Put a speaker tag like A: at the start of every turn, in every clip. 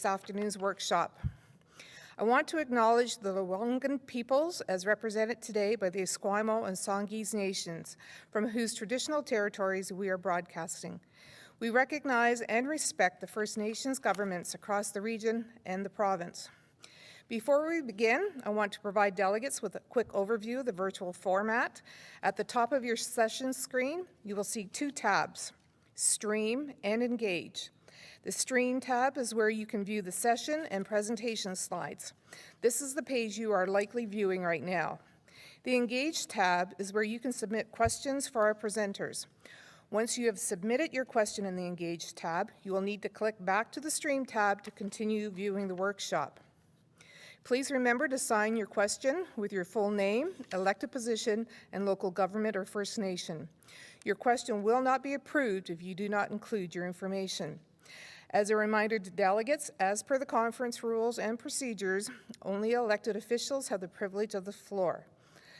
A: this afternoon's workshop. I want to acknowledge the Wheeldon peoples as represented today by the Esquimalt and Songhees nations, from whose traditional territories we are broadcasting. We recognize and respect the First Nations governments across the region and the province. Before we begin, I want to provide delegates with a quick overview of the virtual format. At the top of your session screen, you will see two tabs, Stream and Engage. The Stream tab is where you can view the session and presentation slides. This is the page you are likely viewing right now. The Engage tab is where you can submit questions for our presenters. Once you have submitted your question in the Engage tab, you will need to click back to the Stream tab to continue viewing the workshop. Please remember to sign your question with your full name, elected position, and local government or First Nation. Your question will not be approved if you do not include your information. As a reminder to delegates, as per the conference rules and procedures, only elected officials have the privilege of the floor.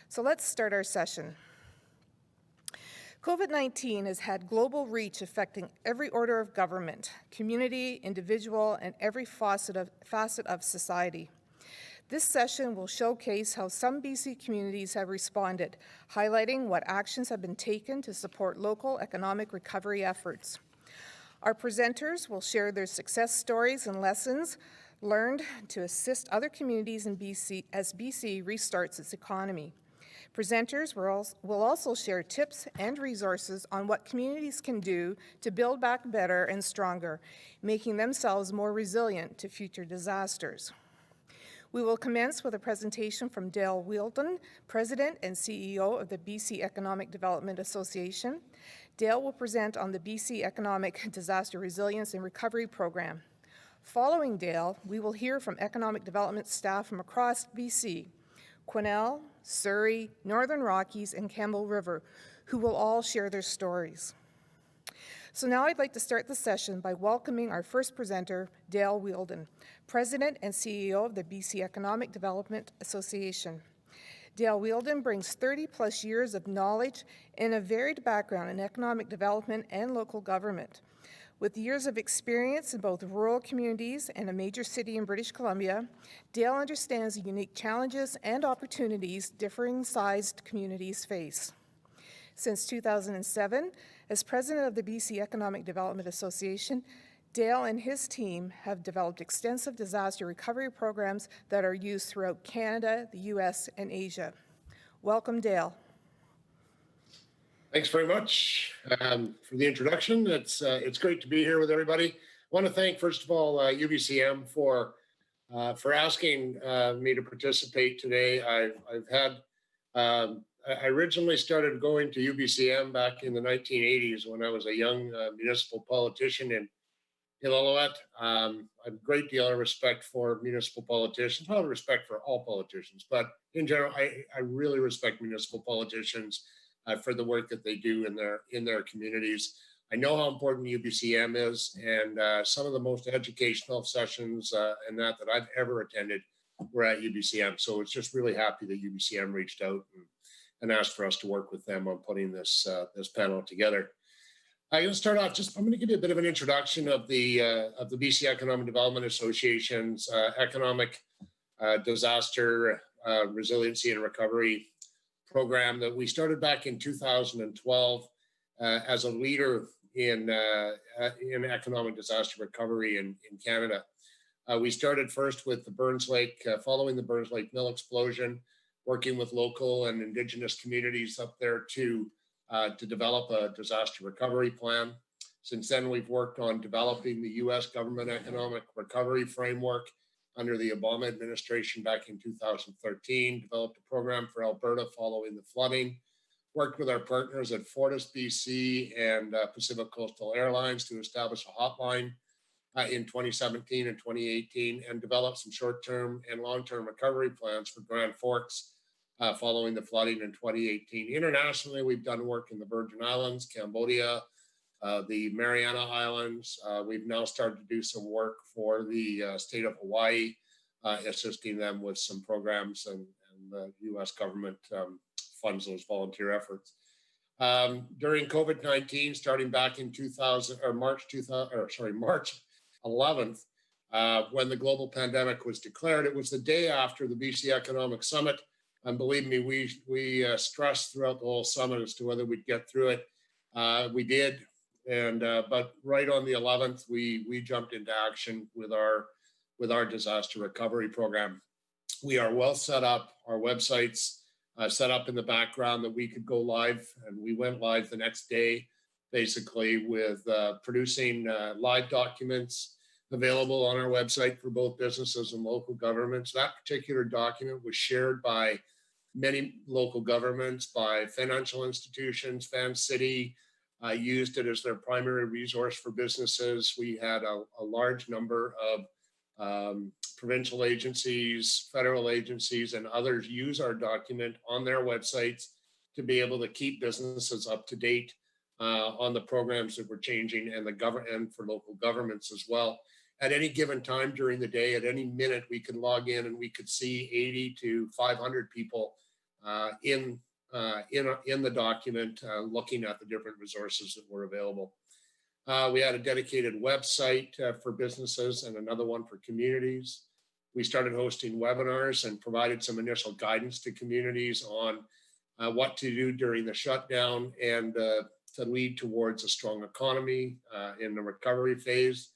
A: So let's start our session. COVID-19 has had global reach affecting every order of government, community, individual, and every facet of society. This session will showcase how some BC communities have responded, highlighting what actions have been taken to support local economic recovery efforts. Our presenters will share their success stories and lessons learned to assist other communities in BC as BC restarts its economy. Presenters will also share tips and resources on what communities can do to build back better and stronger, making themselves more resilient to future disasters. We will commence with a presentation from Dale Wheeldon, President and CEO of the BC Economic Development Association. Dale will present on the BC Economic Disaster Resilience and Recovery Program. Following Dale, we will hear from economic development staff from across BC, Quesnel, Surrey, Northern Rockies, and Campbell River, who will all share their stories. So now I'd like to start the session by welcoming our first presenter, Dale Wheeldon, President and CEO of the BC Economic Development Association. Dale Wheeldon brings 30-plus years of knowledge and a varied background in economic development and local government. With years of experience in both rural communities and a major city in British Columbia, Dale understands the unique challenges and opportunities differing-sized communities face. Since 2007, as president of the BC Economic Development Association, Dale and his team have developed extensive disaster recovery programs that are used throughout Canada, the US, and Asia. Welcome, Dale.
B: Thanks very much for the introduction. It's great to be here with everybody. I want to thank, first of all, UBCM for asking me to participate today. I originally started going to UBCM back in the 1980s when I was a young municipal politician in Iqaluit. I have a great deal of respect for municipal politicians, not respect for all politicians, but in general, I really respect municipal politicians for the work that they do in their communities. I know how important UBCM is, and some of the most educational sessions and that I've ever attended were at UBCM. So it's just really happy that UBCM reached out and asked for us to work with them on putting this panel together. I'm going to start off I'm going to give you a bit of an introduction of the BC Economic Development Association's economic disaster resiliency and recovery program that we started back in 2012 as a leader in economic disaster recovery in Canada. We started first with the Burns Lake, following the Burns Lake mill explosion, working with local and Indigenous communities up there to develop a disaster recovery plan. Since then, we've worked on developing the U.S. government economic recovery framework under the Obama administration back in 2013, developed a program for Alberta following the flooding, worked with our partners at Fortis BC and Pacific Coastal Airlines to establish a hotline in 2017 and 2018, and developed some short-term and long-term recovery plans for Grand Forks following the flooding in 2018. Internationally, we've done work in the Virgin Islands, Cambodia, the Mariana Islands. We've now started to do some work for the state of Hawaii, assisting them with some programs, and the U.S. government funds those volunteer efforts. During COVID-19, starting back in March 11th, when the global pandemic was declared. It was the day after the BC Economic Summit. And believe me, we stressed throughout the whole summit as to whether we'd get through it. We did, but right on the 11th, we jumped into action with our disaster recovery program. We are well set up. Our websites set up in the background that we could go live, and we went live the next day, basically with producing live documents available on our website for both businesses and local governments. That particular document was shared by many local governments, by financial institutions. Fan City used it as their primary resource for businesses. We had a large number of provincial agencies, federal agencies, and others use our document on their websites to be able to keep businesses up to date on the programs that we're changing, and and for local governments as well. At any given time during the day, at any minute, we can log in and we could see 80 to 500 people in the document looking at the different resources that were available. We had a dedicated website for businesses and another one for communities. We started hosting webinars and provided some initial guidance to communities on what to do during the shutdown and to lead towards a strong economy in the recovery phase.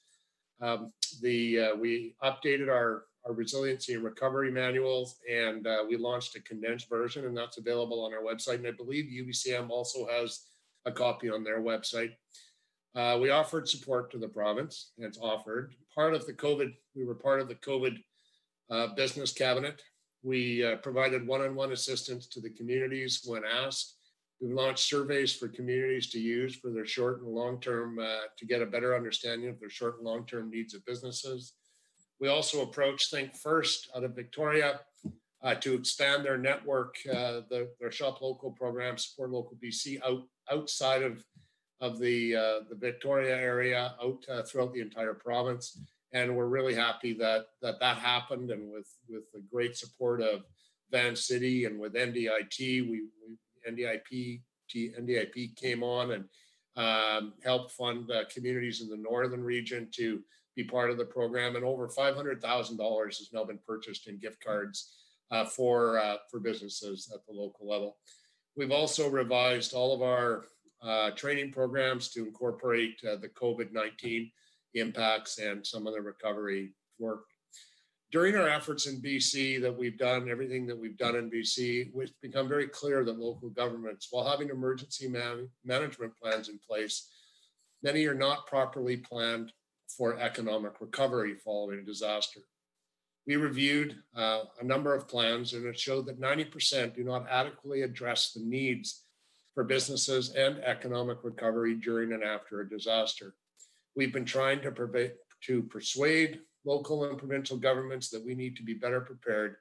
B: We updated our resiliency and recovery manuals, and we launched a condensed version, and that's available on our website. And I believe UBCM also has a copy on their website. We offered support to the province, and it's offered. We were part of the COVID business cabinet. We provided one-on-one assistance to the communities when asked. We've launched surveys for communities to use for their short and long-term, to get a better understanding of their short and long-term needs of businesses. We also approached Think First out of Victoria to expand their network, their Shop Local program, Support Local BC, outside of the Victoria area, out throughout the entire province. And we're really happy that happened, and with the great support of Van City and with NDIT, NDIP came on and helped fund communities in the northern region to be part of the program. And over $500,000 has now been purchased in gift cards for businesses at the local level. We've also revised all of our training programs to incorporate the COVID-19 impacts and some of the recovery work. During our efforts in BC that we've done, everything that we've done in BC, it's become very clear that local governments, while having emergency management plans in place, many are not properly planned for economic recovery following a disaster. We reviewed a number of plans, and it showed that 90% do not adequately address the needs for businesses and economic recovery during and after a disaster. We've been trying to persuade local and provincial governments that we need to be better prepared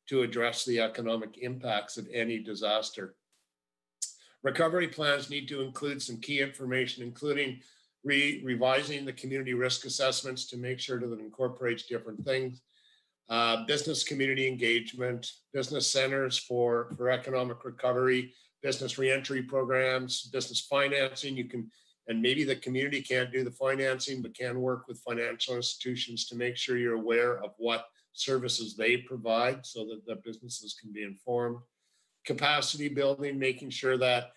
B: to address the economic impacts of any disaster. Recovery plans need to include some key information, including revising the community risk assessments to make sure that it incorporates different things, business community engagement, business centers for economic recovery, business reentry programs, business financing. And maybe the community can't do the financing, but can work with financial institutions to make sure you're aware of what services they provide so that the businesses can be informed. Capacity building, making sure that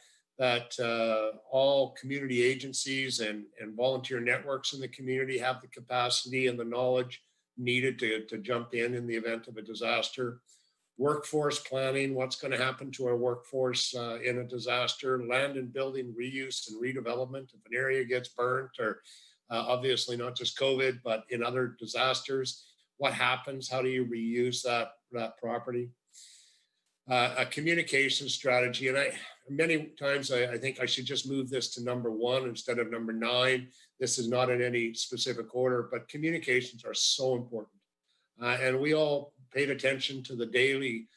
B: all community agencies and volunteer networks in the community have the capacity and the knowledge needed to jump in the event of a disaster. Workforce planning, what's going to happen to our workforce in a disaster, land and building reuse and redevelopment if an area gets burnt, or obviously not just COVID, but in other disasters, what happens? How do you reuse that property? A communication strategy, and many times I think I should just move this to number 1 instead of number 9. This is not in any specific order, but communications are so important. And we all paid attention to the daily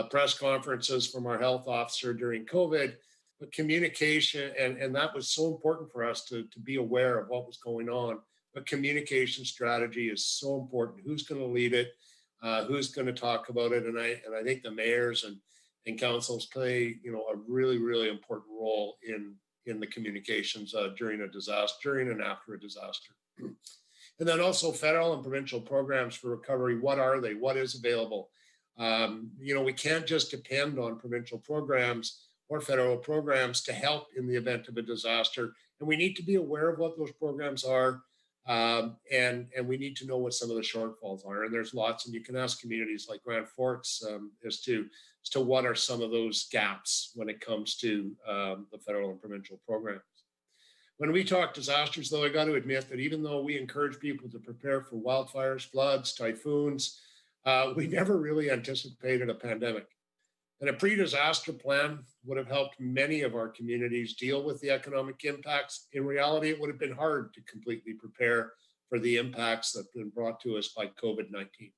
B: press conferences from our health officer during COVID, but communication, and that was so important for us to be aware of what was going on. But communication strategy is so important. Who's going to lead it? Who's going to talk about it? And I think the mayors and councils play, a really, really important role in the communications during a disaster, during and after a disaster. And then also federal and provincial programs for recovery. What are they? What is available? We can't just depend on provincial programs or federal programs to help in the event of a disaster. And we need to be aware of what those programs are. And we need to know what some of the shortfalls are. And there's lots, and you can ask communities like Grand Forks as to what are some of those gaps when it comes to the federal and provincial programs. When we talk disasters, though, I got to admit that even though we encourage people to prepare for wildfires, floods, typhoons, we never really anticipated a pandemic. And a pre-disaster plan would have helped many of our communities deal with the economic impacts. In reality, it would have been hard to completely prepare for the impacts that have been brought to us by COVID-19.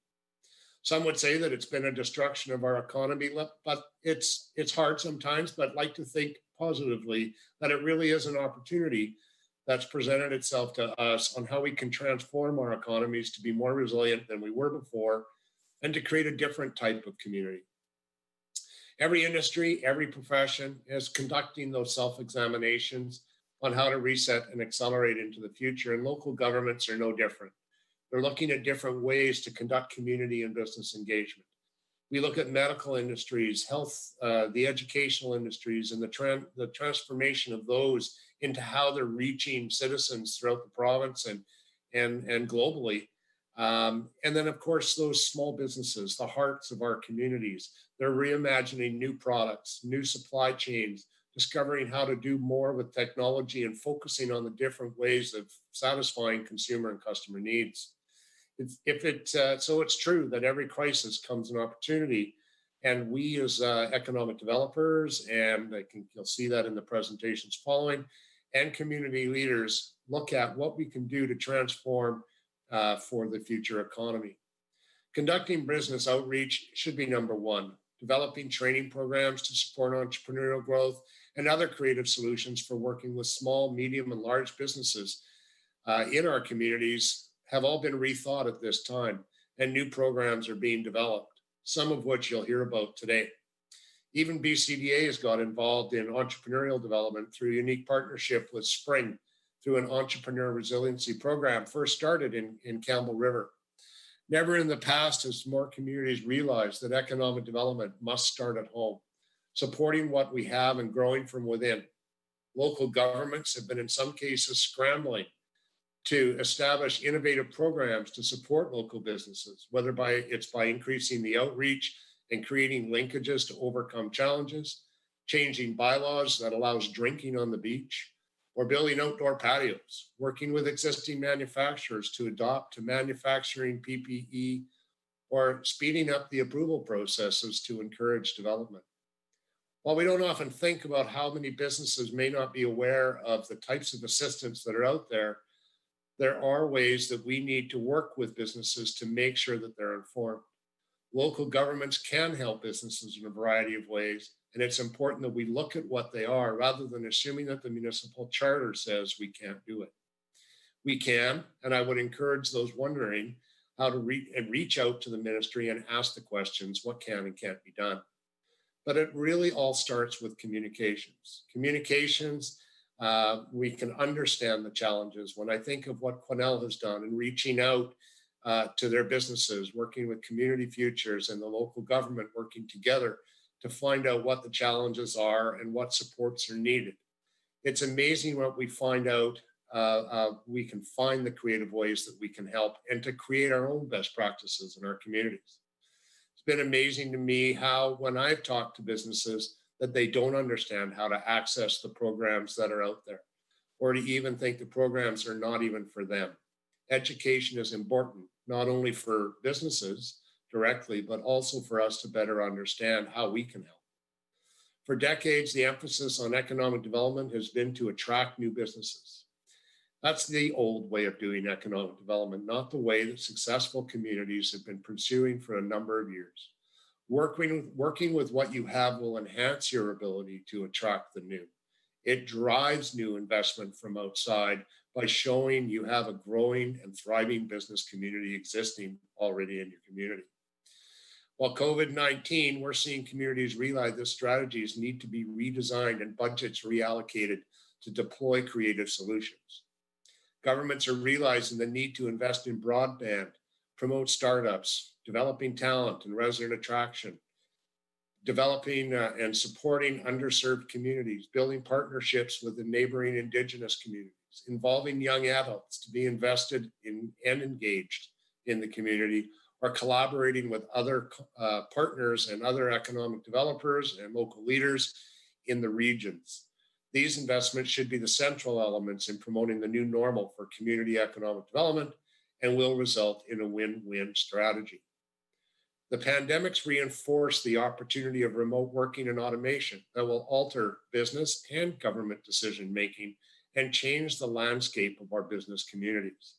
B: Some would say that it's been a destruction of our economy, but it's hard sometimes, but I'd like to think positively that it really is an opportunity that's presented itself to us on how we can transform our economies to be more resilient than we were before and to create a different type of community. Every industry, every profession is conducting those self-examinations on how to reset and accelerate into the future, and local governments are no different. They're looking at different ways to conduct community and business engagement. We look at medical industries, health, the educational industries, and the transformation of those into how they're reaching citizens throughout the province and globally. And then, of course, those small businesses, the hearts of our communities, they're reimagining new products, new supply chains, discovering how to do more with technology and focusing on the different ways of satisfying consumer and customer needs. So it's true that every crisis comes an opportunity, and we as economic developers, and you'll see that in the presentations following, and community leaders look at what we can do to transform for the future economy. Conducting business outreach should be number one. Developing training programs to support entrepreneurial growth and other creative solutions for working with small, medium, and large businesses in our communities have all been rethought at this time, and new programs are being developed, some of which you'll hear about today. Even BCEDA has got involved in entrepreneurial development through a unique partnership with Spring through an entrepreneur resiliency program first started in Campbell River. Never in the past has more communities realized that economic development must start at home, supporting what we have and growing from within. Local governments have been in some cases scrambling to establish innovative programs to support local businesses, whether it's by increasing the outreach and creating linkages to overcome challenges, changing bylaws that allows drinking on the beach, or building outdoor patios, working with existing manufacturers to adopt to manufacturing PPE, or speeding up the approval processes to encourage development. While we don't often think about how many businesses may not be aware of the types of assistance that are out there, there are ways that we need to work with businesses to make sure that they're informed. Local governments can help businesses in a variety of ways, and it's important that we look at what they are rather than assuming that the municipal charter says we can't do it. We can, and I would encourage those wondering how to reach out to the ministry and ask the questions, what can and can't be done. But it really all starts with communications. We can understand the challenges. When I think of what Quesnel has done in reaching out to their businesses, working with Community Futures and the local government working together to find out what the challenges are and what supports are needed. It's amazing what we find out. We can find the creative ways that we can help and to create our own best practices in our communities. It's been amazing to me how when I've talked to businesses that they don't understand how to access the programs that are out there, or to even think the programs are not even for them. Education is important, not only for businesses directly, but also for us to better understand how we can help. For decades, the emphasis on economic development has been to attract new businesses. That's the old way of doing economic development, not the way that successful communities have been pursuing for a number of years. Working with what you have will enhance your ability to attract the new. It drives new investment from outside by showing you have a growing and thriving business community existing already in your community. While COVID-19, we're seeing communities realize that strategies need to be redesigned and budgets reallocated to deploy creative solutions. Governments are realizing the need to invest in broadband, promote startups, developing talent and resident attraction, developing and supporting underserved communities, building partnerships with the neighboring Indigenous communities, involving young adults to be invested in and engaged in the community, or collaborating with other partners and other economic developers and local leaders in the regions. These investments should be the central elements in promoting the new normal for community economic development and will result in a win-win strategy. The pandemic's reinforced the opportunity of remote working and automation that will alter business and government decision-making and change the landscape of our business communities.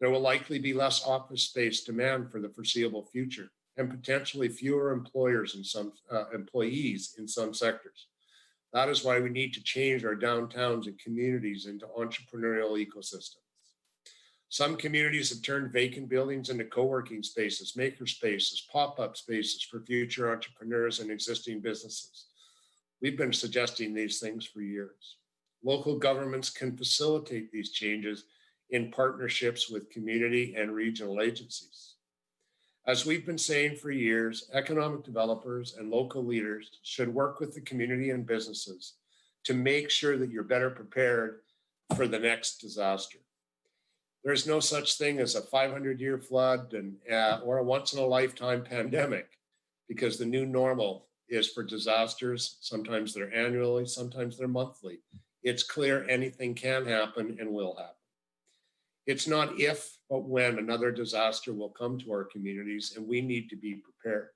B: There will likely be less office space demand for the foreseeable future and potentially fewer employees in some sectors. That is why we need to change our downtowns and communities into entrepreneurial ecosystems. Some communities have turned vacant buildings into co-working spaces, maker spaces, pop-up spaces for future entrepreneurs and existing businesses. We've been suggesting these things for years. Local governments can facilitate these changes in partnerships with community and regional agencies. As we've been saying for years, economic developers and local leaders should work with the community and businesses to make sure that you're better prepared for the next disaster. There's no such thing as a 500-year flood or a once-in-a-lifetime pandemic, because the new normal is for disasters. Sometimes they're annually, sometimes they're monthly. It's clear anything can happen and will happen. It's not if, but when another disaster will come to our communities, and we need to be prepared.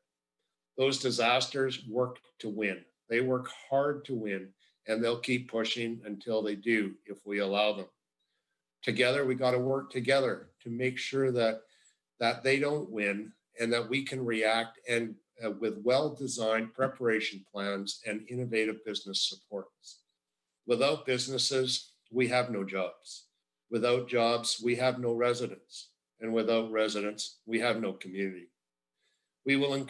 B: Those disasters work to win. They work hard to win, and they'll keep pushing until they do if we allow them. Together, we got to work together to make sure that they don't win and that we can react and with well-designed preparation plans and innovative business supports. Without businesses, we have no jobs. Without jobs, we have no residents. And without residents, we have no community. We will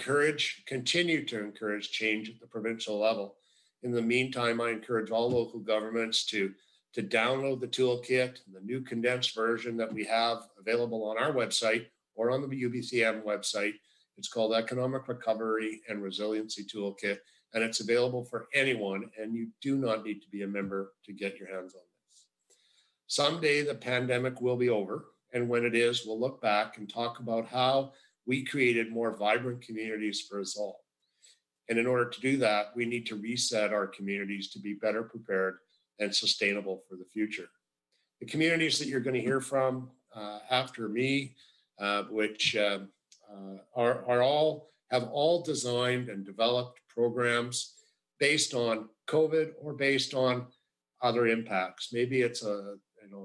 B: continue to encourage change at the provincial level. In the meantime, I encourage all local governments to download the toolkit, the new condensed version that we have available on our website or on the UBCM website. It's called Economic Recovery and Resiliency Toolkit, and it's available for anyone, and you do not need to be a member to get your hands on this. Someday the pandemic will be over, and when it is, we'll look back and talk about how we created more vibrant communities for us all. And in order to do that, we need to reset our communities to be better prepared and sustainable for the future. The communities that you're going to hear from after me, which have all designed and developed programs based on COVID or based on other impacts. Maybe it's a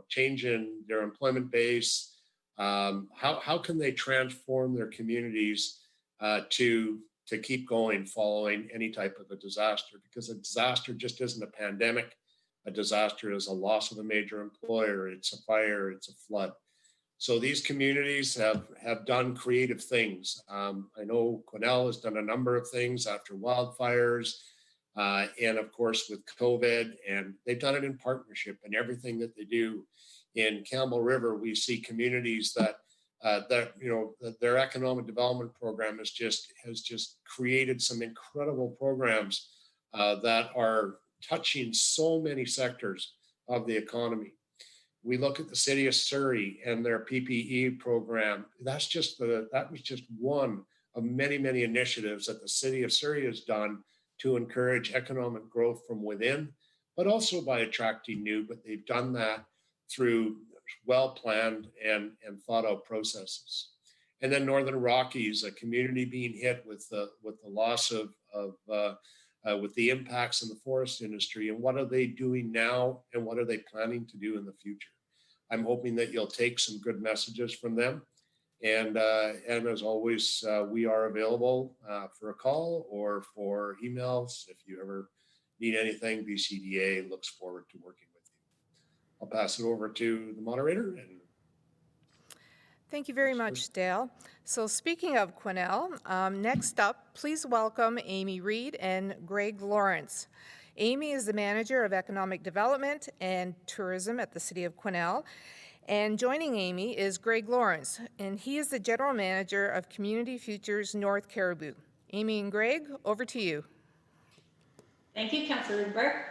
B: change in their employment base. How can they transform their communities to keep going following any type of a disaster? Because a disaster just isn't a pandemic. A disaster is a loss of a major employer, it's a fire, it's a flood. So these communities have done creative things. I know Quesnel has done a number of things after wildfires and of course with COVID, and they've done it in partnership in everything that they do. In Campbell River, we see communities that their economic development program has just created some incredible programs that are touching so many sectors of the economy. We look at the city of Surrey and their PPE program. That was just one of many, many initiatives that the city of Surrey has done to encourage economic growth from within, but also by attracting new. But they've done that through well-planned and thought out processes. And then Northern Rockies, a community being hit with the loss with the impacts in the forest industry, and what are they doing now and what are they planning to do in the future. I'm hoping that you'll take some good messages from them. And as always, we are available for a call or for emails. If you ever need anything, BCEDA looks forward to working with you. I'll pass it over to the moderator.
A: Thank you very much, Dale. So speaking of Quesnel, next up, please welcome Amy Reed and Greg Lawrence. Amy is the Manager of Economic Development and Tourism at the City of Quesnel, And joining Amy is Greg Lawrence, and he is the General Manager of Community Futures North Caribou. Amy and Greg, over to you.
C: Thank you, Councillor Gilbert.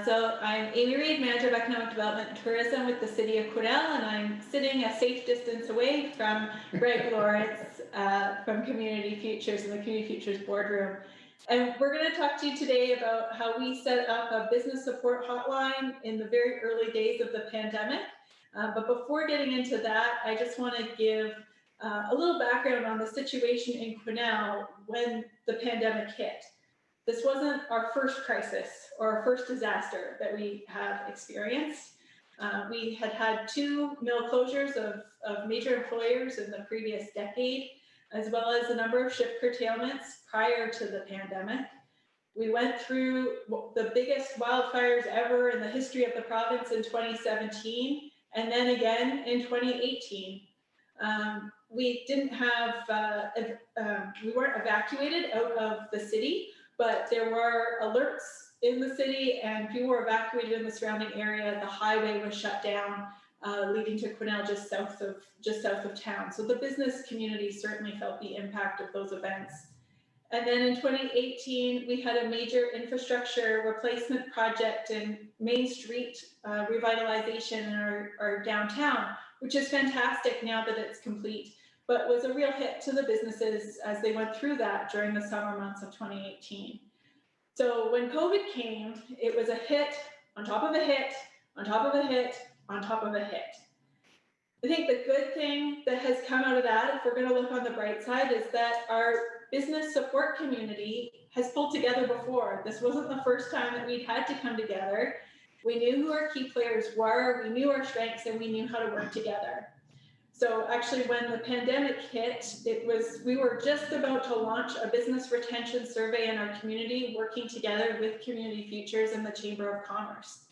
C: So I'm Amy Reid, Manager of Economic Development and Tourism with the City of Quesnel, and I'm sitting a safe distance away from Greg Lawrence from Community Futures in the Community Futures boardroom. And we're going to talk to you today about how we set up a business support hotline in the very early days of the pandemic. But before getting into that, I just want to give a little background on the situation in Quesnel when the pandemic hit. This wasn't our first crisis or our first disaster that we have experienced. We had had 2 mill closures of major employers in the previous decade, as well as a number of shift curtailments prior to the pandemic. We went through the biggest wildfires ever in the history of the province in 2017, and then again in 2018. We didn't have, we weren't evacuated out of the city, but there were alerts in the city and people were evacuated in the surrounding area. The highway was shut down, leading to Quesnel just south of town. So the business community certainly felt the impact of those events. And then in 2018, we had a major infrastructure replacement project in Main Street revitalization in our downtown, which is fantastic now that it's complete, but was a real hit to the businesses as they went through that during the summer months of 2018. So when COVID came, it was a hit on top of a hit, on top of a hit, on top of a hit. I think the good thing that has come out of that, if we're going to look on the bright side, is that our business support community has pulled together before. This wasn't the first time that we'd had to come together. We knew who our key players were, we knew our strengths, and we knew how to work together. So actually when the pandemic hit, we were just about to launch a business retention survey in our community, working together with Community Futures and the Chamber of Commerce.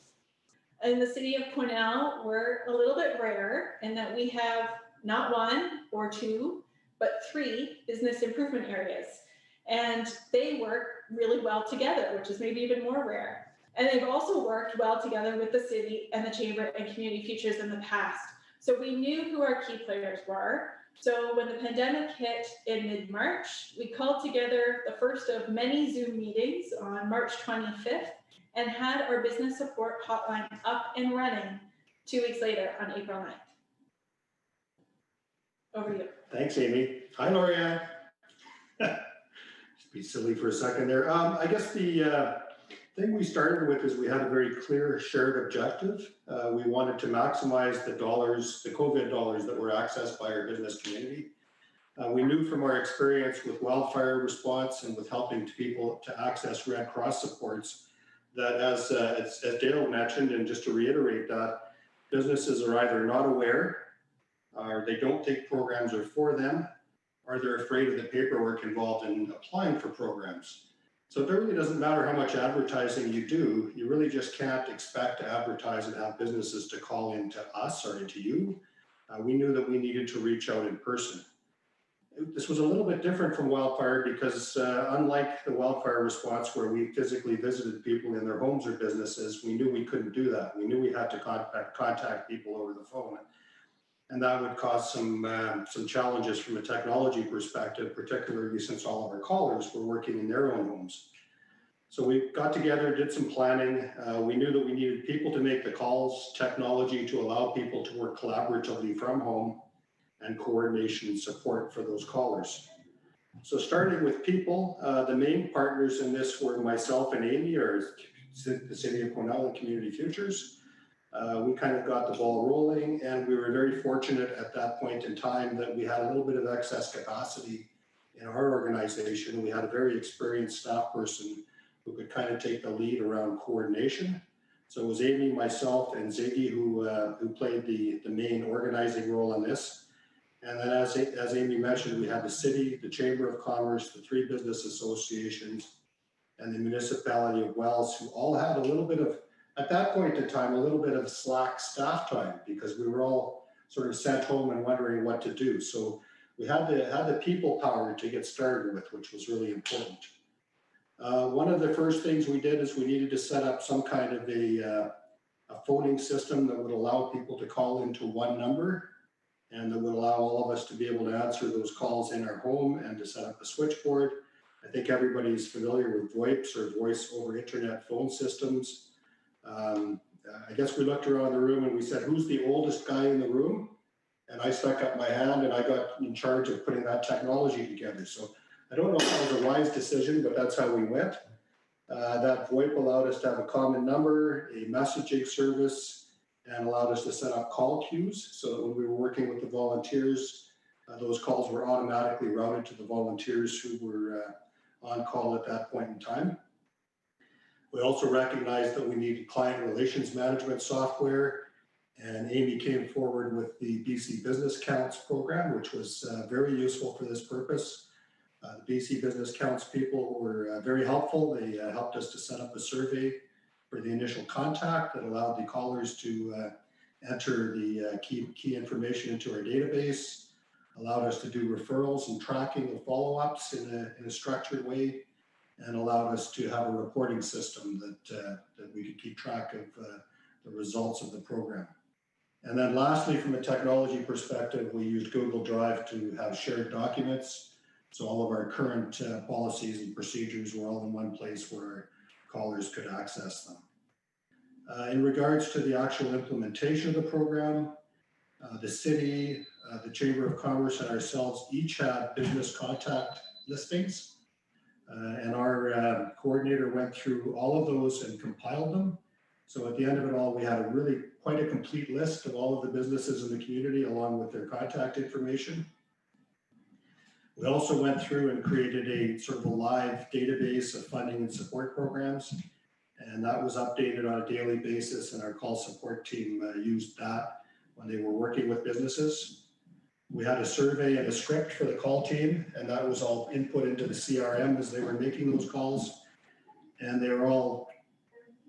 C: In the City of Quesnel, we're a little bit rare in that we have not 1 or 2, but 3 business improvement areas. And they work really well together, which is maybe even more rare. And they've also worked well together with the city and the Chamber and Community Futures in the past. So we knew who our key players were. So when the pandemic hit in mid-March, we called together the first of many Zoom meetings on March 25th and had our business support hotline up and running 2 weeks later on April 9th. Over to you.
D: Thanks, Amy. Hi, Lorianne. Just be silly for a second there. I guess the thing we started with is we had a very clear shared objective. We wanted to maximize the dollars, the COVID dollars that were accessed by our business community. We knew from our experience with wildfire response and with helping people to access Red Cross supports that as Dale mentioned, and just to reiterate that, businesses are either not aware or they don't think programs are for them, or they're afraid of the paperwork involved in applying for programs. So it really doesn't matter how much advertising you do, you really just can't expect to advertise and have businesses to call into us or into you. We knew that we needed to reach out in person. This was a little bit different from wildfire because unlike the wildfire response where we physically visited people in their homes or businesses, we knew we couldn't do that. We knew we had to contact people over the phone. And that would cause some challenges from a technology perspective, particularly since all of our callers were working in their own homes. So we got together, did some planning. We knew that we needed people to make the calls, technology to allow people to work collaboratively from home, and coordination and support for those callers. So starting with people, the main partners in this were myself and Amy, or the City of Quesnel and Community Futures. We kind of got the ball rolling, and we were very fortunate at that point in time that we had a little bit of excess capacity in our organization. We had a very experienced staff person who could kind of take the lead around coordination. So it was Amy, myself, and Ziggy who played the main organizing role in this. And then as Amy mentioned, we had the city, the Chamber of Commerce, the 3 business associations, and the Municipality of Wells, who all had a little bit of, at that point in time, a little bit of slack staff time because we were all sort of sent home and wondering what to do. So we had the people power to get started with, which was really important. One of the first things we did is we needed to set up some kind of a phoning system that would allow people to call into one number and that would allow all of us to be able to answer those calls in our home and to set up a switchboard. I think everybody's familiar with VoIPs or voice over internet phone systems. I guess we looked around the room and we said, who's the oldest guy in the room? And I stuck up my hand and I got in charge of putting that technology together. So I don't know if that was a wise decision, but that's how we went. That VoIP allowed us to have a common number, a messaging service, and allowed us to set up call queues so that when we were working with the volunteers, those calls were automatically routed to the volunteers who were on call at that point in time. We also recognized that we needed client relations management software, and Amy came forward with the BC Business Counts program, which was very useful for this purpose. The BC Business Counts people were very helpful. They helped us to set up a survey for the initial contact that allowed the callers to enter the key information into our database, allowed us to do referrals and tracking of follow-ups in a structured way, and allowed us to have a reporting system that we could keep track of the results of the program. And then lastly, from a technology perspective, we used Google Drive to have shared documents. So all of our current policies and procedures were all in one place where our callers could access them. In regards to the actual implementation of the program, the city, the Chamber of Commerce, and ourselves each had business contact listings. And our coordinator went through all of those and compiled them. So at the end of it all, we had quite a complete list of all of the businesses in the community along with their contact information. We also went through and created a sort of a live database of funding and support programs, and that was updated on a daily basis, and our call support team used that when they were working with businesses. We had a survey and a script for the call team, and that was all input into the CRM as they were making those calls, and they were all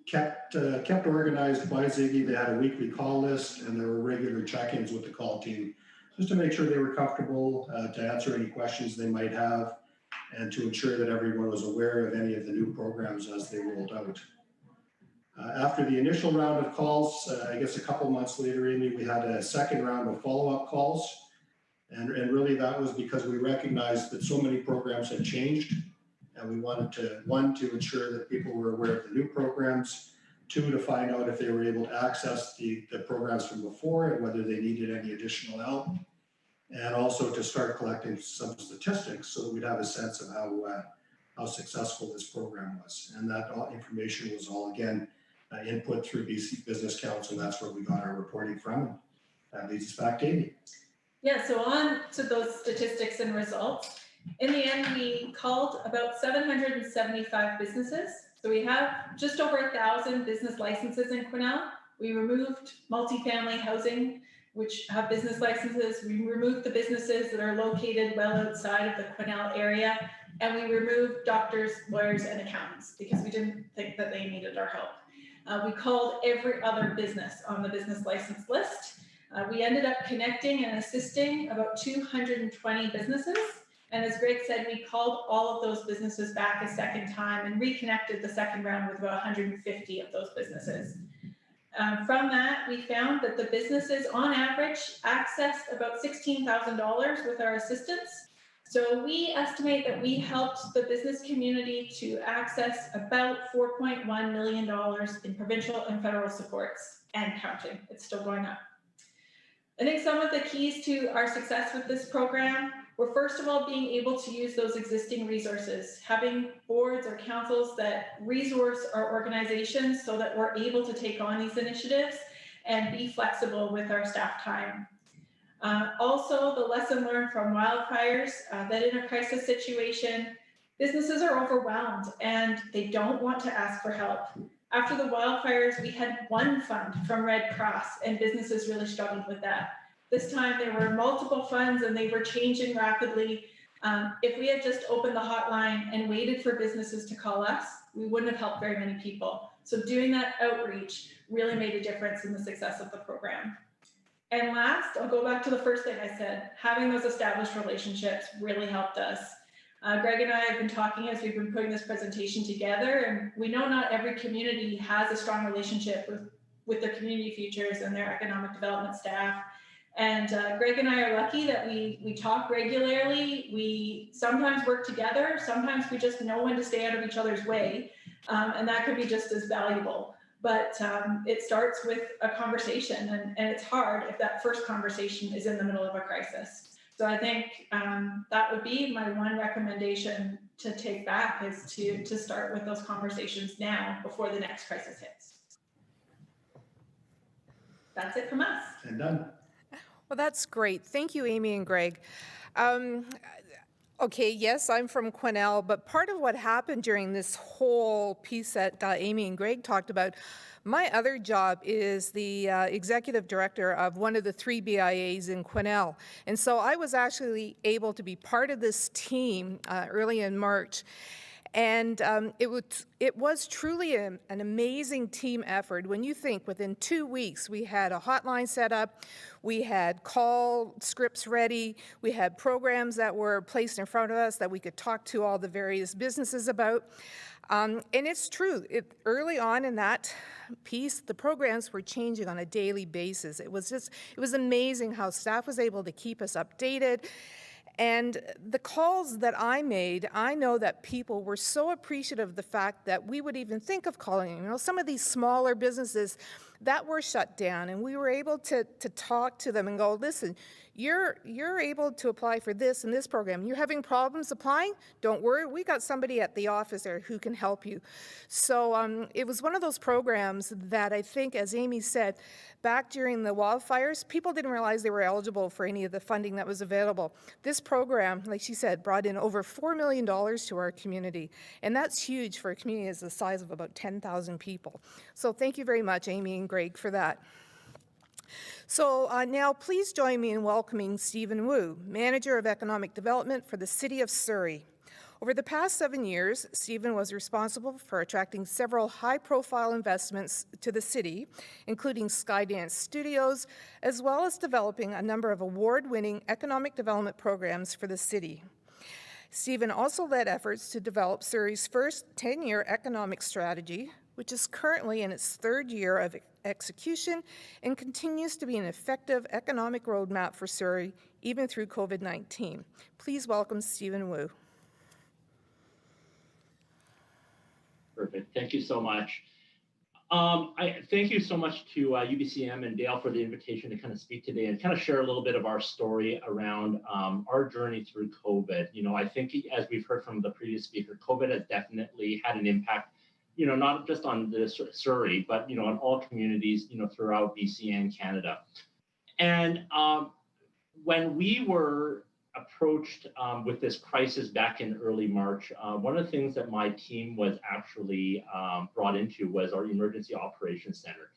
D: kept organized by Ziggy. They had a weekly call list, and there were regular check-ins with the call team just to make sure they were comfortable to answer any questions they might have and to ensure that everyone was aware of any of the new programs as they rolled out. After the initial round of calls, I guess a couple months later, Amy, we had a second round of follow-up calls. And really that was because we recognized that so many programs had changed, and we wanted to, one, to ensure that people were aware of the new programs, two, to find out if they were able to access the programs from before and whether they needed any additional help, and also to start collecting some statistics so that we'd have a sense of how successful this program was. And that information was all, again, input through BC Business Council, and that's where we got our reporting from. That leads us back to Amy.
C: Yeah, so on to those statistics and results. In the end, we called about 775 businesses. So we have just over 1,000 business licenses in Quesnel. We removed multifamily housing, which have business licenses. We removed the businesses that are located well outside of the Quesnel area. And we removed doctors, lawyers, and accountants because we didn't think that they needed our help. We called every other business on the business license list. We ended up connecting and assisting about 220 businesses. And as Greg said, we called all of those businesses back a second time and reconnected the second round with about 150 of those businesses. From that, we found that the businesses on average accessed about $16,000 with our assistance. So we estimate that we helped the business community to access about $4.1 million in provincial and federal supports and counting. It's still going up. I think some of the keys to our success with this program were, first of all, being able to use those existing resources, having boards or councils that resource our organizations so that we're able to take on these initiatives and be flexible with our staff time. Also, the lesson learned from wildfires, that in a crisis situation, businesses are overwhelmed and they don't want to ask for help. After the wildfires, we had one fund from Red Cross, and businesses really struggled with that. This time there were multiple funds and they were changing rapidly. If we had just opened the hotline and waited for businesses to call us, we wouldn't have helped very many people. So doing that outreach really made a difference in the success of the program. And last, I'll go back to the first thing I said, having those established relationships really helped us. Greg and I have been talking as we've been putting this presentation together, and we know not every community has a strong relationship with with their community futures and their economic development staff. And Greg and I are lucky that we talk regularly. We sometimes work together. Sometimes we just know when to stay out of each other's way. And that could be just as valuable. But it starts with a conversation, and it's hard if that first conversation is in the middle of a crisis. So I think that would be my one recommendation to take back, is to start with those conversations now before the next crisis hits. That's it from us.
D: And done.
A: Well, that's great. Thank you, Amy and Greg. Okay, yes, I'm from Quesnel, but part of what happened during this whole piece that Amy and Greg talked about, my other job is the executive director of one of the 3 BIAs in Quesnel. And so I was actually able to be part of this team early in March. And it was truly an amazing team effort. When you think within 2 weeks, we had a hotline set up, we had call scripts ready, we had programs that were placed in front of us that we could talk to all the various businesses about. And it's true, early on in that piece, the programs were changing on a daily basis. It was amazing how staff was able to keep us updated. And the calls that I made, I know that people were so appreciative of the fact that we would even think of calling, some of these smaller businesses that were shut down, and we were able to talk to them and go, listen, you're able to apply for this and this program. You're having problems applying? Don't worry, we got somebody at the office there who can help you. So it was one of those programs that I think, as Amy said, back during the wildfires, people didn't realize they were eligible for any of the funding that was available. This program, like she said, brought in over $4 million to our community, and that's huge for a community that's the size of about 10,000 people. So thank you very much, Amy and Greg, for that. So now please join me in welcoming Stephen Wu, Manager of Economic Development for the City of Surrey. Over the past 7 years, Stephen was responsible for attracting several high-profile investments to the city, including Skydance Studios, as well as developing a number of award-winning economic development programs for the city. Stephen also led efforts to develop Surrey's first 10-year economic strategy, which is currently in its 3rd year of execution and continues to be an effective economic roadmap for Surrey, even through COVID-19. Please welcome Stephen Wu.
E: Perfect. Thank you so much. I thank you so much to UBCM and Dale for the invitation to kind of speak today and kind of share a little bit of our story around our journey through COVID. I think, as we've heard from the previous speaker, COVID has definitely had an impact, not just on the Surrey, but, on all communities, throughout BC and Canada. And when we were approached with this crisis back in early March, one of the things that my team was actually brought into was our Emergency Operations Center.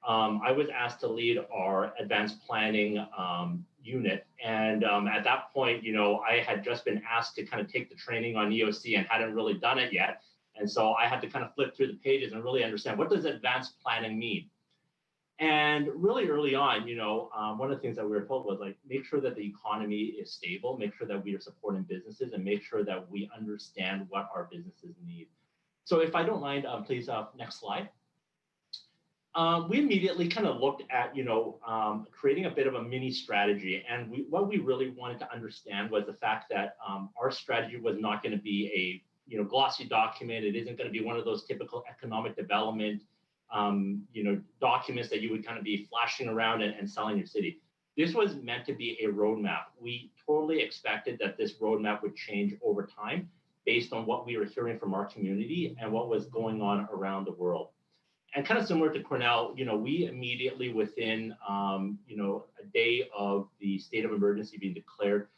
E: I was asked to lead our advanced planning unit. And at that point, I had just been asked to kind of take the training on EOC and hadn't really done it yet. And so I had to kind of flip through the pages and really understand, what does advanced planning mean? And really early on, one of the things that we were told was, make sure that the economy is stable, make sure that we are supporting businesses, and make sure that we understand what our businesses need. So if I don't mind, please, next slide. We immediately kind of looked at, creating a bit of a mini strategy. And what we really wanted to understand was the fact that our strategy was not going to be a glossy document. It isn't going to be one of those typical economic development documents that you would kind of be flashing around and selling your city. This was meant to be a roadmap. We totally expected that this roadmap would change over time based on what we were hearing from our community and what was going on around the world. And kind of similar to Quesnel, we immediately within, a day of the state of emergency being declared,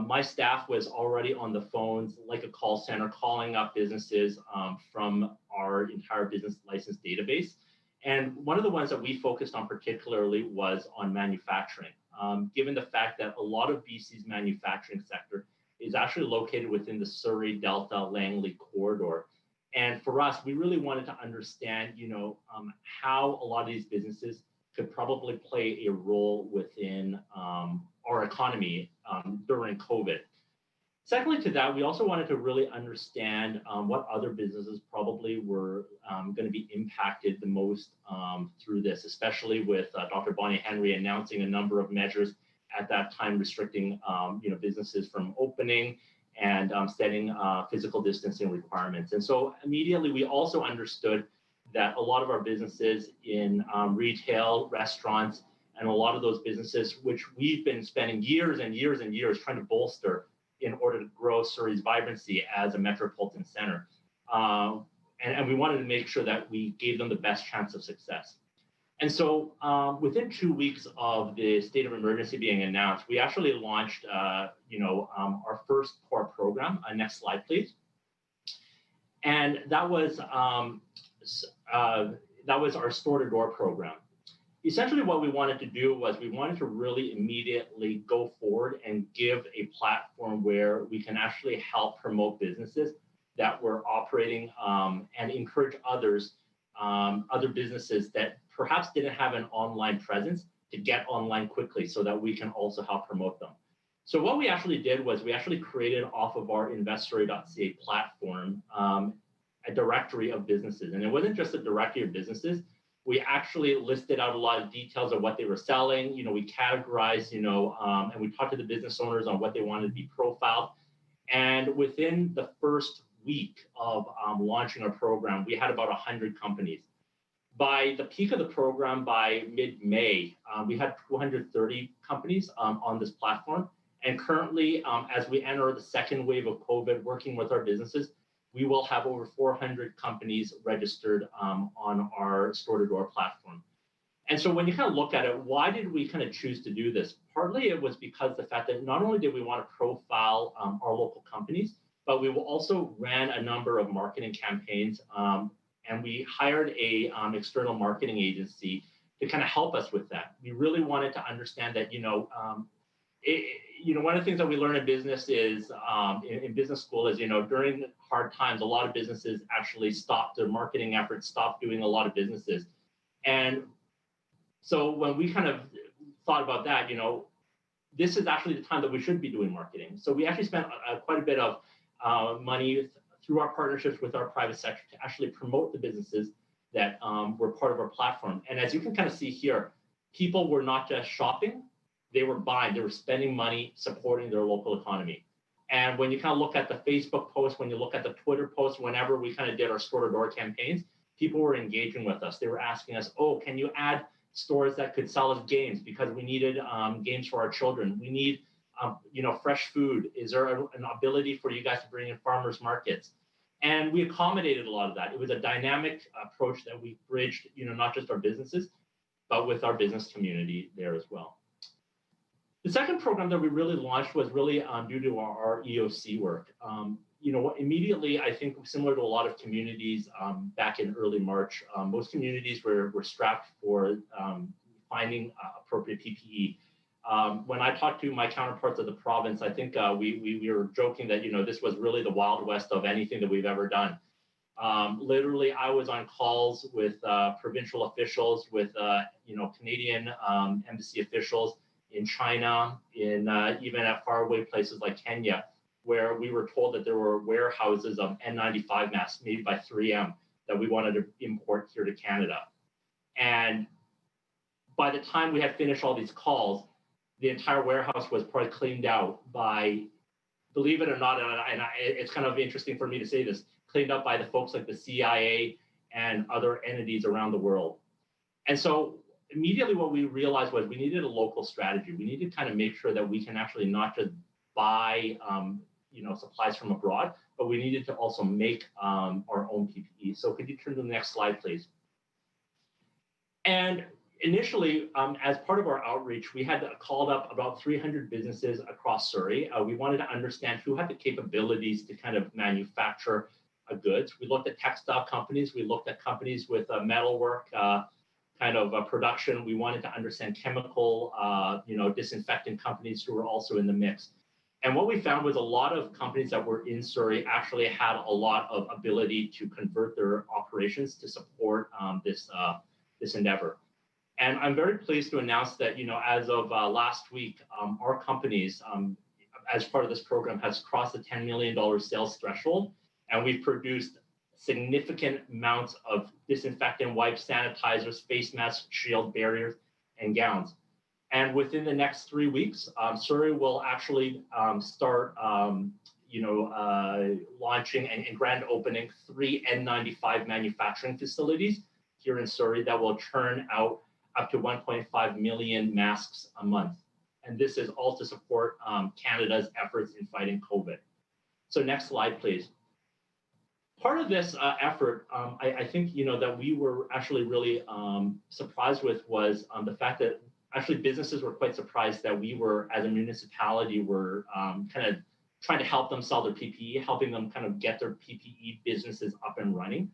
E: my staff was already on the phones, like a call center, calling up businesses from our entire business license database. And one of the ones that we focused on particularly was on manufacturing, given the fact that a lot of BC's manufacturing sector is actually located within the Surrey, Delta, Langley corridor. And for us, we really wanted to understand, how a lot of these businesses could probably play a role within our economy during COVID. Secondly to that, we also wanted to really understand what other businesses probably were going to be impacted the most through this, especially with Dr. Bonnie Henry announcing a number of measures at that time restricting businesses from opening and setting physical distancing requirements. And so immediately we also understood that a lot of our businesses in retail, restaurants, and a lot of those businesses, which we've been spending years and years and years trying to bolster in order to grow Surrey's vibrancy as a metropolitan center. And we wanted to make sure that we gave them the best chance of success. And so within 2 weeks of the state of emergency being announced, we actually launched our first core program. Next slide, please. And that was our store-to-door program. Essentially what we wanted to do was we wanted to really immediately go forward and give a platform where we can actually help promote businesses that were operating and encourage other businesses that perhaps didn't have an online presence to get online quickly so that we can also help promote them. So what we actually did was we actually created off of our investstory.ca platform a directory of businesses. And it wasn't just a directory of businesses. We actually listed out a lot of details of what they were selling. We categorized, and we talked to the business owners on what they wanted to be profiled. And within the first week of launching our program, we had about 100 companies. By the peak of the program, by mid-May, we had 230 companies on this platform. And currently, as we enter the second wave of COVID, working with our businesses, we will have over 400 companies registered on our store-to-door platform. And so when you kind of look at it, why did we kind of choose to do this? Partly it was because the fact that not only did we want to profile our local companies, but we also ran a number of marketing campaigns, and we hired a external marketing agency to kind of help us with that. We really wanted to understand that, one of the things that we learn in business is, in business school is, during hard times, a lot of businesses actually stopped their marketing efforts, stopped doing a lot of businesses. And so when we kind of thought about that, this is actually the time that we should be doing marketing. So we actually spent quite a bit of money through our partnerships with our private sector to actually promote the businesses that were part of our platform. And as you can kind of see here, people were not just shopping, they were buying, they were spending money supporting their local economy. And when you kind of look at the Facebook posts, when you look at the Twitter posts, whenever we kind of did our store-to-door campaigns, people were engaging with us. They were asking us, oh, can you add stores that could sell us games, because we needed games for our children. We need, fresh food. Is there an ability for you guys to bring in farmers markets? And we accommodated a lot of that. It was a dynamic approach that we bridged, not just our businesses, but with our business community there as well. The second program that we really launched was really due to our EOC work. Immediately, I think similar to a lot of communities back in early March, most communities were strapped for finding appropriate PPE. When I talked to my counterparts of the province, I think we were joking that, this was really the Wild West of anything that we've ever done. Literally, I was on calls with provincial officials, with, Canadian embassy officials in China, in even at faraway places like Kenya, where we were told that there were warehouses of N95 masks made by 3M that we wanted to import here to Canada. And by the time we had finished all these calls, the entire warehouse was probably cleaned out by, believe it or not, and it's kind of interesting for me to say this, cleaned up by the folks like the CIA and other entities around the world. And so immediately what we realized was we needed a local strategy. We needed to kind of make sure that we can actually not just buy supplies from abroad, but we needed to also make our own PPE. So could you turn to the next slide, please? And initially, as part of our outreach, we had called up about 300 businesses across Surrey. We wanted to understand who had the capabilities to kind of manufacture goods. We looked at textile companies. We looked at companies with metalwork production. We wanted to understand chemical, disinfectant companies who were also in the mix. And what we found was a lot of companies that were in Surrey actually had a lot of ability to convert their operations to support this endeavor. And I'm very pleased to announce that, as of last week, our companies, as part of this program, has crossed the $10 million sales threshold, and we've produced significant amounts of disinfectant wipes, sanitizers, face masks, shield barriers, and gowns. And within the next 3 weeks, Surrey will actually start, launching and grand opening 3 N95 manufacturing facilities here in Surrey that will churn out up to 1.5 million masks a month. And this is all to support Canada's efforts in fighting COVID. So next slide, please. Part of this effort, I think, that we were actually really surprised with was the fact that actually businesses were quite surprised that we were, as a municipality, were kind of trying to help them sell their PPE, helping them kind of get their PPE businesses up and running.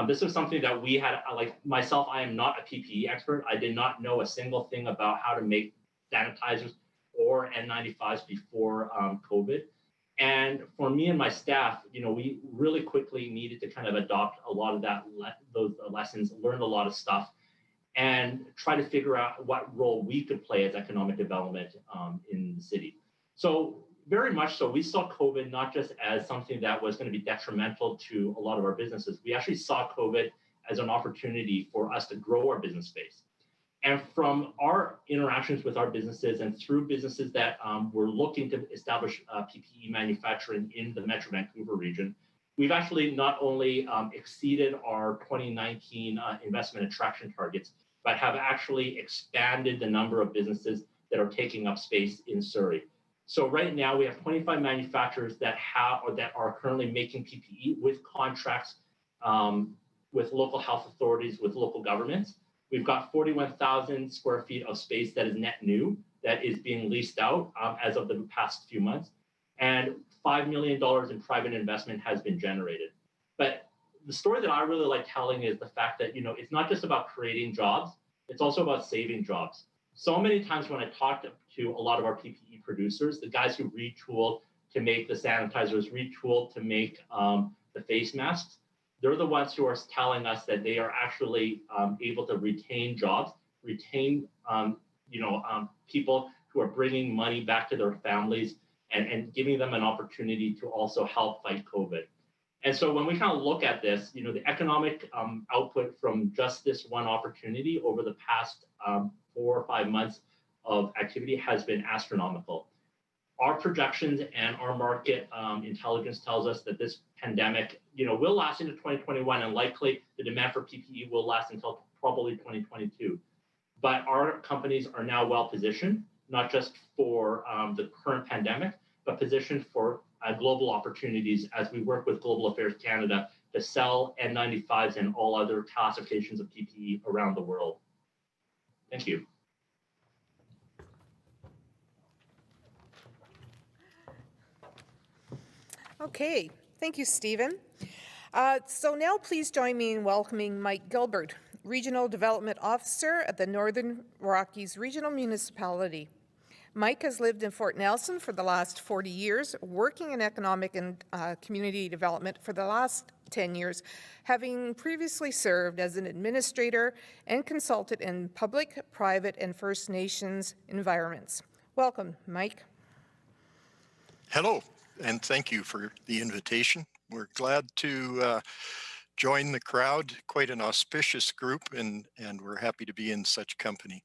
E: This was something that we had, like myself, I am not a PPE expert. I did not know a single thing about how to make sanitizers or N95s before COVID. And for me and my staff, we really quickly needed to kind of adopt a lot of those lessons, learn a lot of stuff, and try to figure out what role we could play as economic development in the city. So very much so, we saw COVID not just as something that was going to be detrimental to a lot of our businesses. We actually saw COVID as an opportunity for us to grow our business base. And from our interactions with our businesses and through businesses that were looking to establish PPE manufacturing in the Metro Vancouver region, we've actually not only exceeded our 2019 investment attraction targets, but have actually expanded the number of businesses that are taking up space in Surrey. So right now we have 25 manufacturers that are currently making PPE with contracts with local health authorities, with local governments. We've got 41,000 square feet of space that is net new, that is being leased out as of the past few months. And $5 million in private investment has been generated. But the story that I really like telling is the fact that, it's not just about creating jobs, it's also about saving jobs. So many times when I talk to a lot of our PPE producers, the guys who retooled to make the sanitizers, retooled to make the face masks, they're the ones who are telling us that they are actually able to retain jobs, retain people who are bringing money back to their families and giving them an opportunity to also help fight COVID. And so when we kind of look at this, the economic output from just this one opportunity over the past 4 or 5 months of activity has been astronomical. Our projections and our market intelligence tells us that this pandemic, will last into 2021, and likely the demand for PPE will last until probably 2022. But our companies are now well positioned, not just for the current pandemic, but positioned for global opportunities as we work with Global Affairs Canada to sell N95s and all other classifications of PPE around the world. Thank you.
A: Okay, thank you, Stephen. So now please join me in welcoming Mike Gilbert, Regional Development Officer at the Northern Rockies Regional Municipality. Mike has lived in Fort Nelson for the last 40 years, working in economic and community development for the last 10 years, having previously served as an administrator and consultant in public, private, and First Nations environments. Welcome, Mike.
F: Hello, and thank you for the invitation. We're glad to join the crowd, quite an auspicious group, and we're happy to be in such company.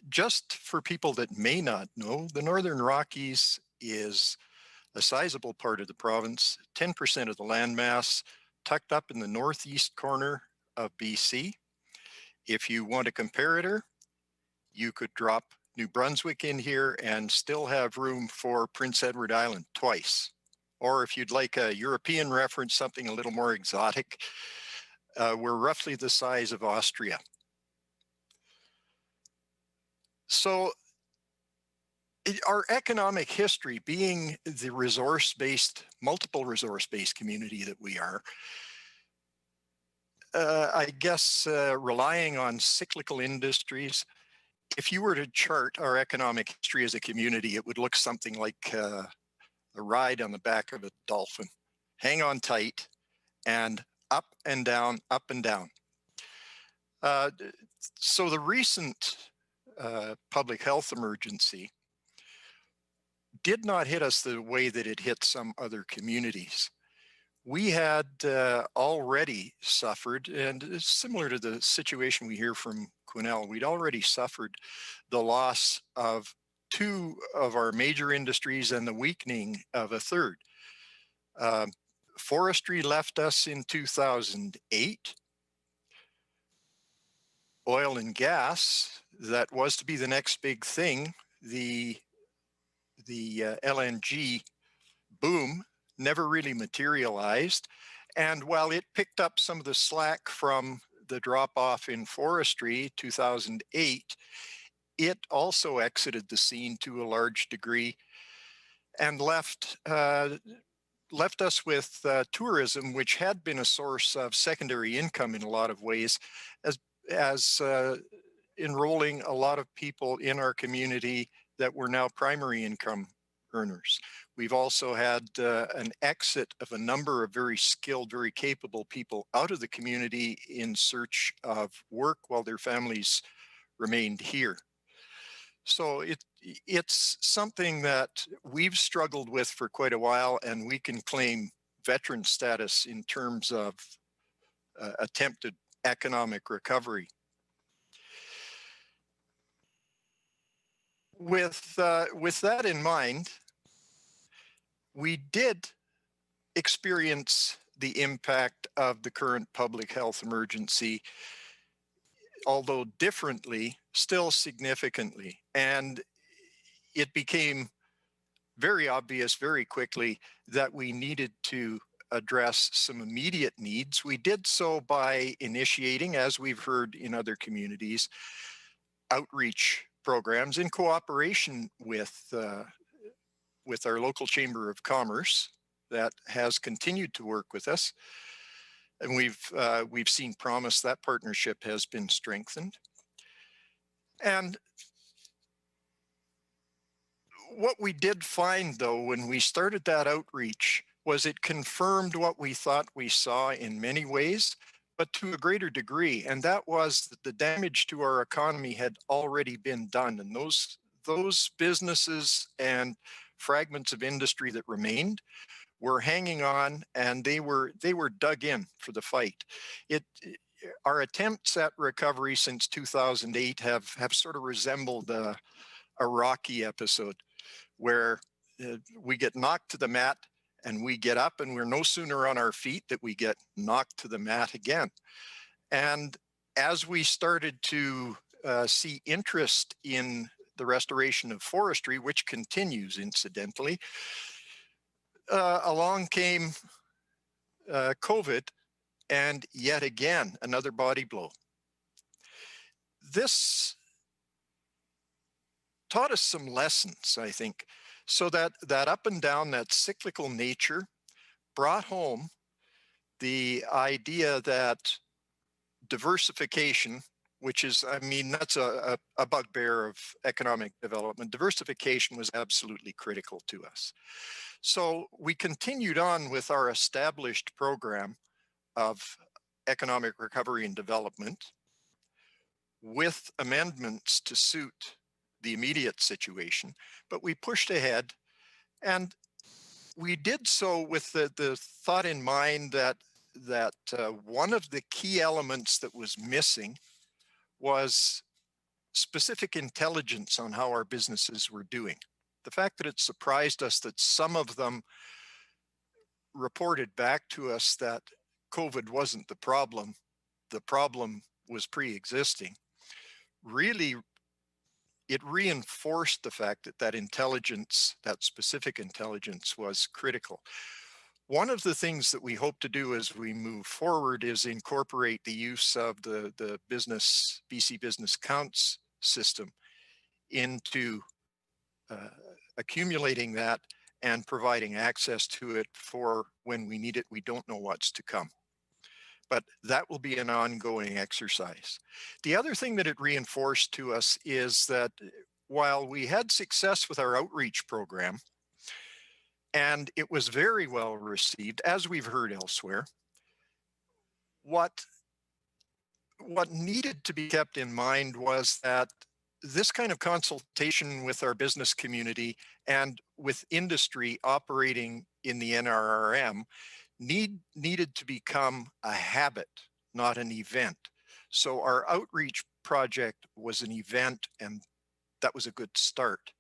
F: Just for people that may not know, the Northern Rockies is a sizable part of the province, 10% of the landmass, tucked up in the northeast corner of BC. If you want a comparator, you could drop New Brunswick in here and still have room for Prince Edward Island twice. Or if you'd like a European reference, something a little more exotic, we're roughly the size of Austria. So our economic history, being the multiple resource-based community that we are, I guess relying on cyclical industries, if you were to chart our economic history as a community, it would look something like a ride on the back of a dolphin. Hang on tight and up and down, up and down. So the recent public health emergency did not hit us the way that it hit some other communities. We had already suffered, and it's similar to the situation we hear from Quesnel, we'd already suffered the loss of two of our major industries and the weakening of a third. Forestry left us in 2008. Oil and gas, that was to be the next big thing, the LNG boom never really materialized. And while it picked up some of the slack from the drop off in forestry 2008, it also exited the scene to a large degree and left us with tourism, which had been a source of secondary income in a lot of ways, as enrolling a lot of people in our community that were now primary income earners. We've also had an exit of a number of very skilled, very capable people out of the community in search of work while their families remained here. So it's something that we've struggled with for quite a while, and we can claim veteran status in terms of attempted economic recovery. With that in mind, we did experience the impact of the current public health emergency, although differently, still significantly. And it became very obvious very quickly that we needed to address some immediate needs. We did so by initiating, as we've heard in other communities, outreach programs in cooperation with our local Chamber of Commerce that has continued to work with us. And we've seen promise that partnership has been strengthened. And what we did find, though, when we started that outreach was it confirmed what we thought we saw in many ways, but to a greater degree. And that was that the damage to our economy had already been done. And those businesses and fragments of industry that remained were hanging on, and they were dug in for the fight. Our attempts at recovery since 2008 have sort of resembled a Rocky episode where we get knocked to the mat and we get up, and we're no sooner on our feet that we get knocked to the mat again. And as we started to see interest in the restoration of forestry, which continues incidentally, along came COVID, and yet again, another body blow. This taught us some lessons, I think, so that up and down, that cyclical nature brought home the idea that diversification, which is, I mean, that's a bugbear of economic development. Diversification was absolutely critical to us. So we continued on with our established program of economic recovery and development with amendments to suit the immediate situation, but we pushed ahead, and we did so with the thought in mind that one of the key elements that was missing was specific intelligence on how our businesses were doing. The fact that it surprised us that some of them reported back to us that COVID wasn't the problem was pre-existing, really, it reinforced the fact that intelligence, that specific intelligence, was critical. One of the things that we hope to do as we move forward is incorporate the use of the BC Business Counts system into accumulating that and providing access to it for when we need it. We don't know what's to come, but that will be an ongoing exercise. The other thing that it reinforced to us is that while we had success with our outreach program, and it was very well received, as we've heard elsewhere, what needed to be kept in mind was that this kind of consultation with our business community and with industry operating in the NRRM needed to become a habit, not an event. So our outreach project was an event, and that was a good start.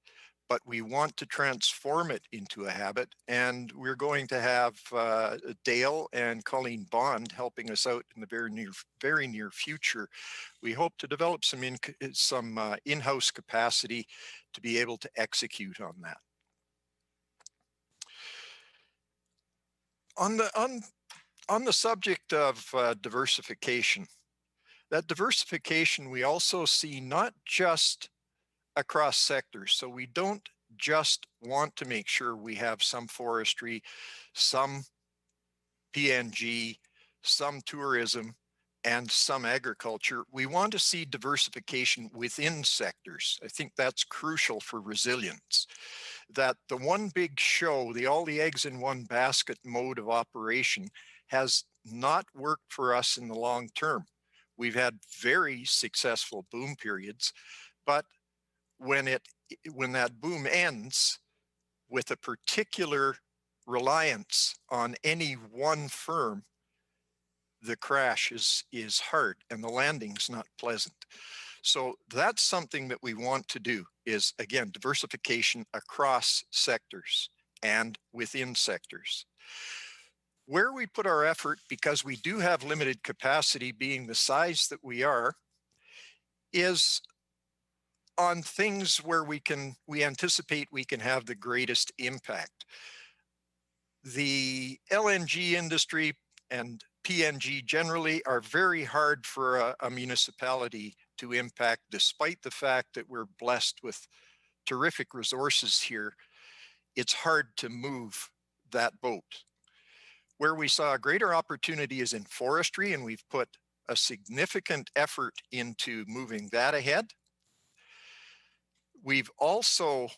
F: But we want to transform it into a habit, and we're going to have Dale and Colleen Bond helping us out in the very near future. We hope to develop some in-house capacity to be able to execute on that. On the subject of diversification, that diversification we also see not just across sectors. So we don't just want to make sure we have some forestry, some PNG, some tourism, and some agriculture. We want to see diversification within sectors. I think that's crucial for resilience. That the one big show, the all the eggs in one basket mode of operation has not worked for us in the long term. We've had very successful boom periods, but when that boom ends with a particular reliance on any one firm, the crash is hard and the landing's not pleasant. So that's something that we want to do is, again, diversification across sectors and within sectors. Where we put our effort, because we do have limited capacity being the size that we are, is on things where we anticipate we can have the greatest impact. The LNG industry and PNG generally are very hard for a municipality to impact, despite the fact that we're blessed with terrific resources here. It's hard to move that boat. Where we saw a greater opportunity is in forestry, and we've put a significant effort into moving that ahead. We've also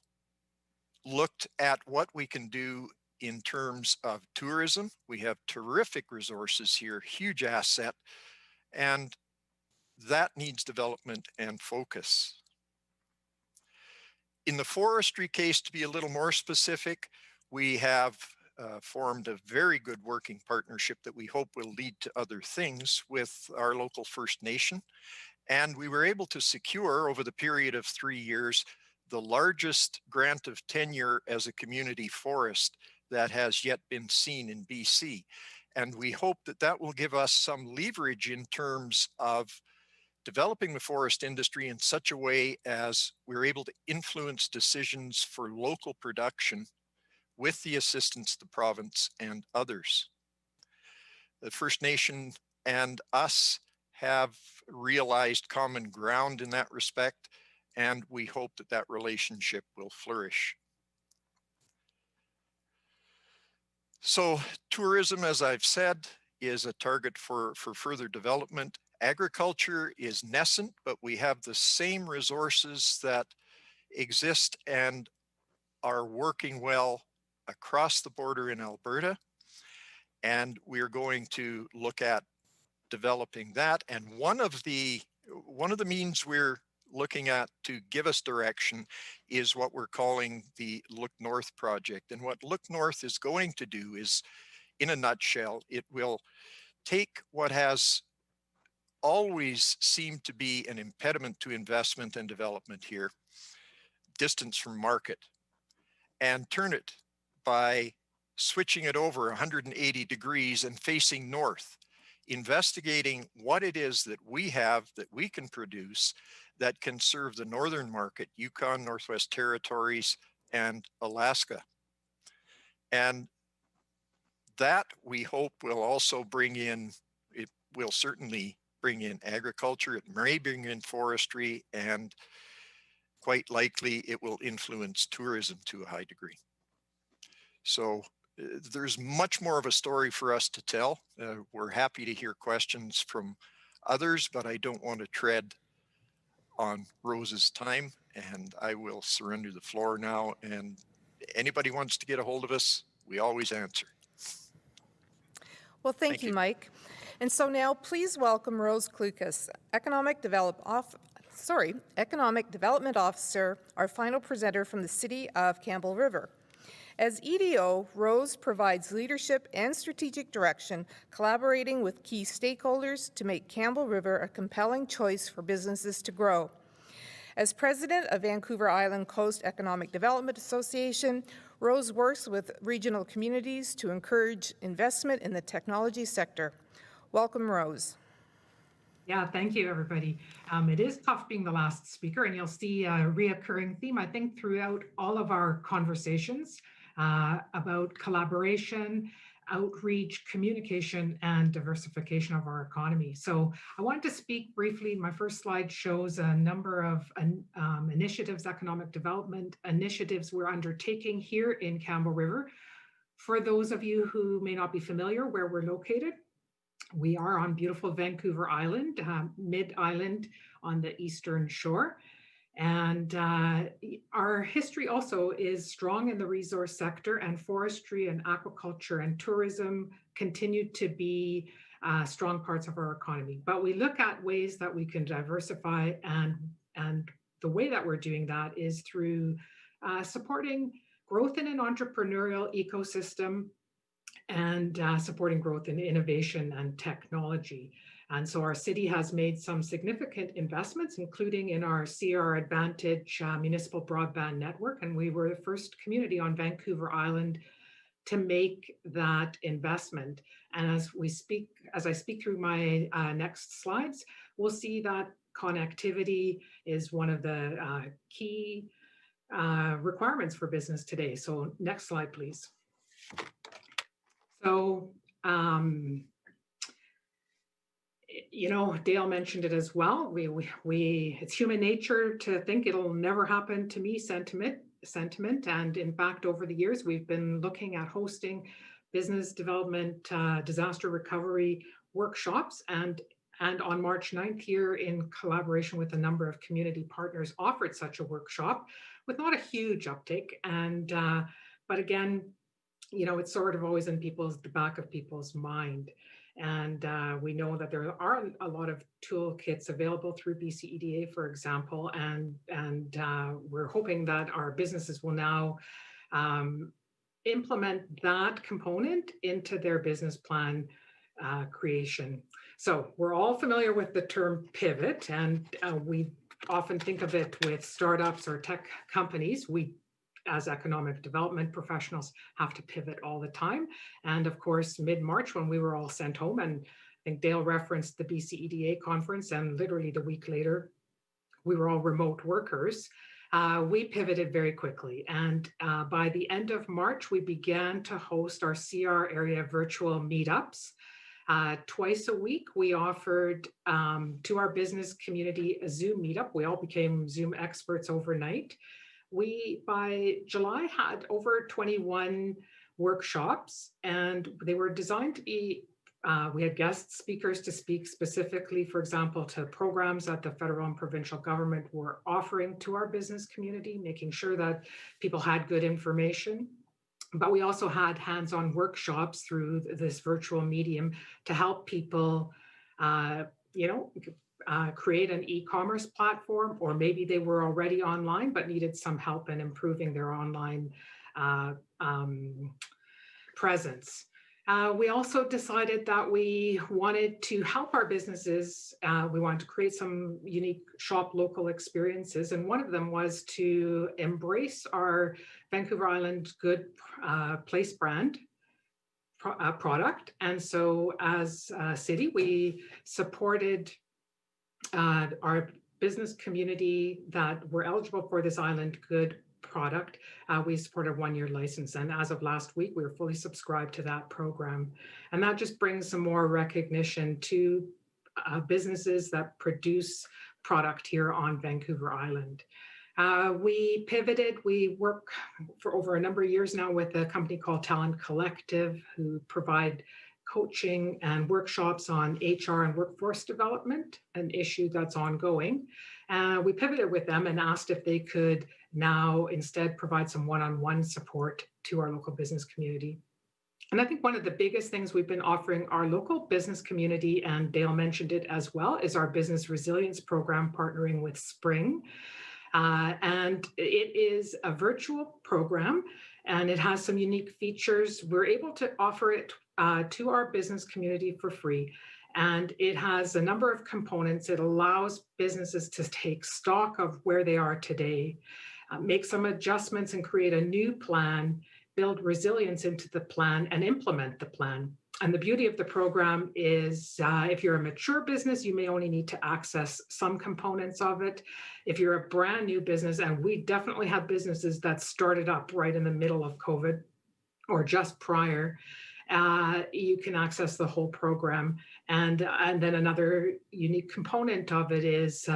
F: looked at what we can do in terms of tourism. We have terrific resources here, huge asset, and that needs development and focus. In the forestry case, to be a little more specific, we have formed a very good working partnership that we hope will lead to other things with our local First Nation. And we were able to secure over the period of 3 years the largest grant of tenure as a community forest that has yet been seen in BC. And we hope that that will give us some leverage in terms of developing the forest industry in such a way as we're able to influence decisions for local production with the assistance of the province and others. The First Nation and us have realized common ground in that respect, and we hope that that relationship will flourish. So tourism, as I've said, is a target for further development. Agriculture is nascent, but we have the same resources that exist and are working well across the border in Alberta. And we're going to look at developing that. And one of the means we're looking at to give us direction is what we're calling the Look North project. And what Look North is going to do is, in a nutshell, it will take what has always seemed to be an impediment to investment and development here, distance from market, and turn it by switching it over 180 degrees and facing north, investigating what it is that we have that we can produce that can serve the northern market, Yukon, Northwest Territories, and Alaska. And that we hope will also bring in, it will certainly bring in agriculture, it may bring in forestry, and quite likely it will influence tourism to a high degree. So there's much more of a story for us to tell. We're happy to hear questions from others, but I don't want to tread on Rose's time, and I will surrender the floor now. And anybody wants to get a hold of us, we always answer.
A: Well, thank you, Mike. And so now please welcome Rose Klukas, Economic Development Economic Development Officer, our final presenter from the City of Campbell River. As EDO, Rose provides leadership and strategic direction, collaborating with key stakeholders to make Campbell River a compelling choice for businesses to grow. As president of Vancouver Island Coast Economic Development Association, Rose works with regional communities to encourage investment in the technology sector. Welcome, Rose.
G: Yeah, thank you, everybody. It is tough being the last speaker, and you'll see a reoccurring theme, I think, throughout all of our conversations about collaboration, outreach, communication, and diversification of our economy. So I wanted to speak briefly. My first slide shows a number of initiatives, economic development initiatives we're undertaking here in Campbell River. For those of you who may not be familiar where we're located, we are on beautiful Vancouver Island, mid-island on the eastern shore. And our history also is strong in the resource sector, and forestry and aquaculture and tourism continue to be strong parts of our economy. But we look at ways that we can diversify, and the way that we're doing that is through supporting growth in an entrepreneurial ecosystem and supporting growth in innovation and technology. And so our city has made some significant investments, including in our CR Advantage municipal broadband network. And we were the first community on Vancouver Island to make that investment. And as I speak through my next slides, we'll see that connectivity is one of the key requirements for business today. So next slide, please. So, you know, Dale mentioned it as well. It's human nature to think it'll never happen to me sentiment. And in fact, over the years, we've been looking at hosting business development, disaster recovery workshops. And on March 9th here, in collaboration with a number of community partners, offered such a workshop with not a huge uptake. And, but again, you know, it's sort of always in the back of people's mind. And we know that there are a lot of toolkits available through BCEDA, for example, and we're hoping that our businesses will now implement that component into their business plan creation. So we're all familiar with the term pivot, and we often think of it with startups or tech companies. We, as economic development professionals, have to pivot all the time. And of course, mid-March, when we were all sent home, and I think Dale referenced the BCEDA conference, and literally the week later, we were all remote workers, we pivoted very quickly. And by the end of March, we began to host our CR area virtual meetups. Twice a week, we offered to our business community a Zoom meetup. We all became Zoom experts overnight. We, by July, had over 21 workshops, and they were designed to be, we had guest speakers to speak specifically, for example, to programs that the federal and provincial government were offering to our business community, making sure that people had good information. But we also had hands-on workshops through this virtual medium to help people, you know, create an e-commerce platform, or maybe they were already online but needed some help in improving their online presence. We also decided that we wanted to help our businesses. We wanted to create some unique shop local experiences, and one of them was to embrace our Vancouver Island Good Place brand product. And so as a city, we supported our business community that were eligible for this Island Good product. We supported a 1-year license, and as of last week, we were fully subscribed to that program. And that just brings some more recognition to businesses that produce product here on Vancouver Island. We pivoted. We work for over a number of years now with a company called Talent Collective, who provide coaching and workshops on HR and workforce development, an issue that's ongoing. We pivoted with them and asked if they could now instead provide some one-on-one support to our local business community. And I think one of the biggest things we've been offering our local business community, and Dale mentioned it as well, is our business resilience program partnering with Spring. And it is a virtual program and it has some unique features. We're able to offer it to our business community for free. And it has a number of components. It allows businesses to take stock of where they are today, make some adjustments and create a new plan, build resilience into the plan, and implement the plan. And the beauty of the program is if you're a mature business, you may only need to access some components of it. If you're a brand new business, and we definitely have businesses that started up right in the middle of COVID or just prior, you can access the whole program. And then another unique component of it is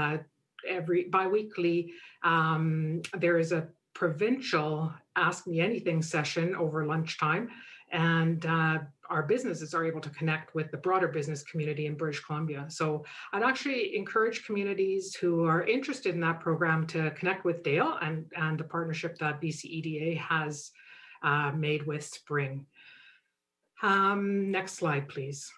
G: every biweekly, there is a provincial Ask Me Anything session over lunchtime. And our businesses are able to connect with the broader business community in British Columbia. So I'd actually encourage communities who are interested in that program to connect with Dale and the partnership that BCEDA has made with Spring. Next slide, please.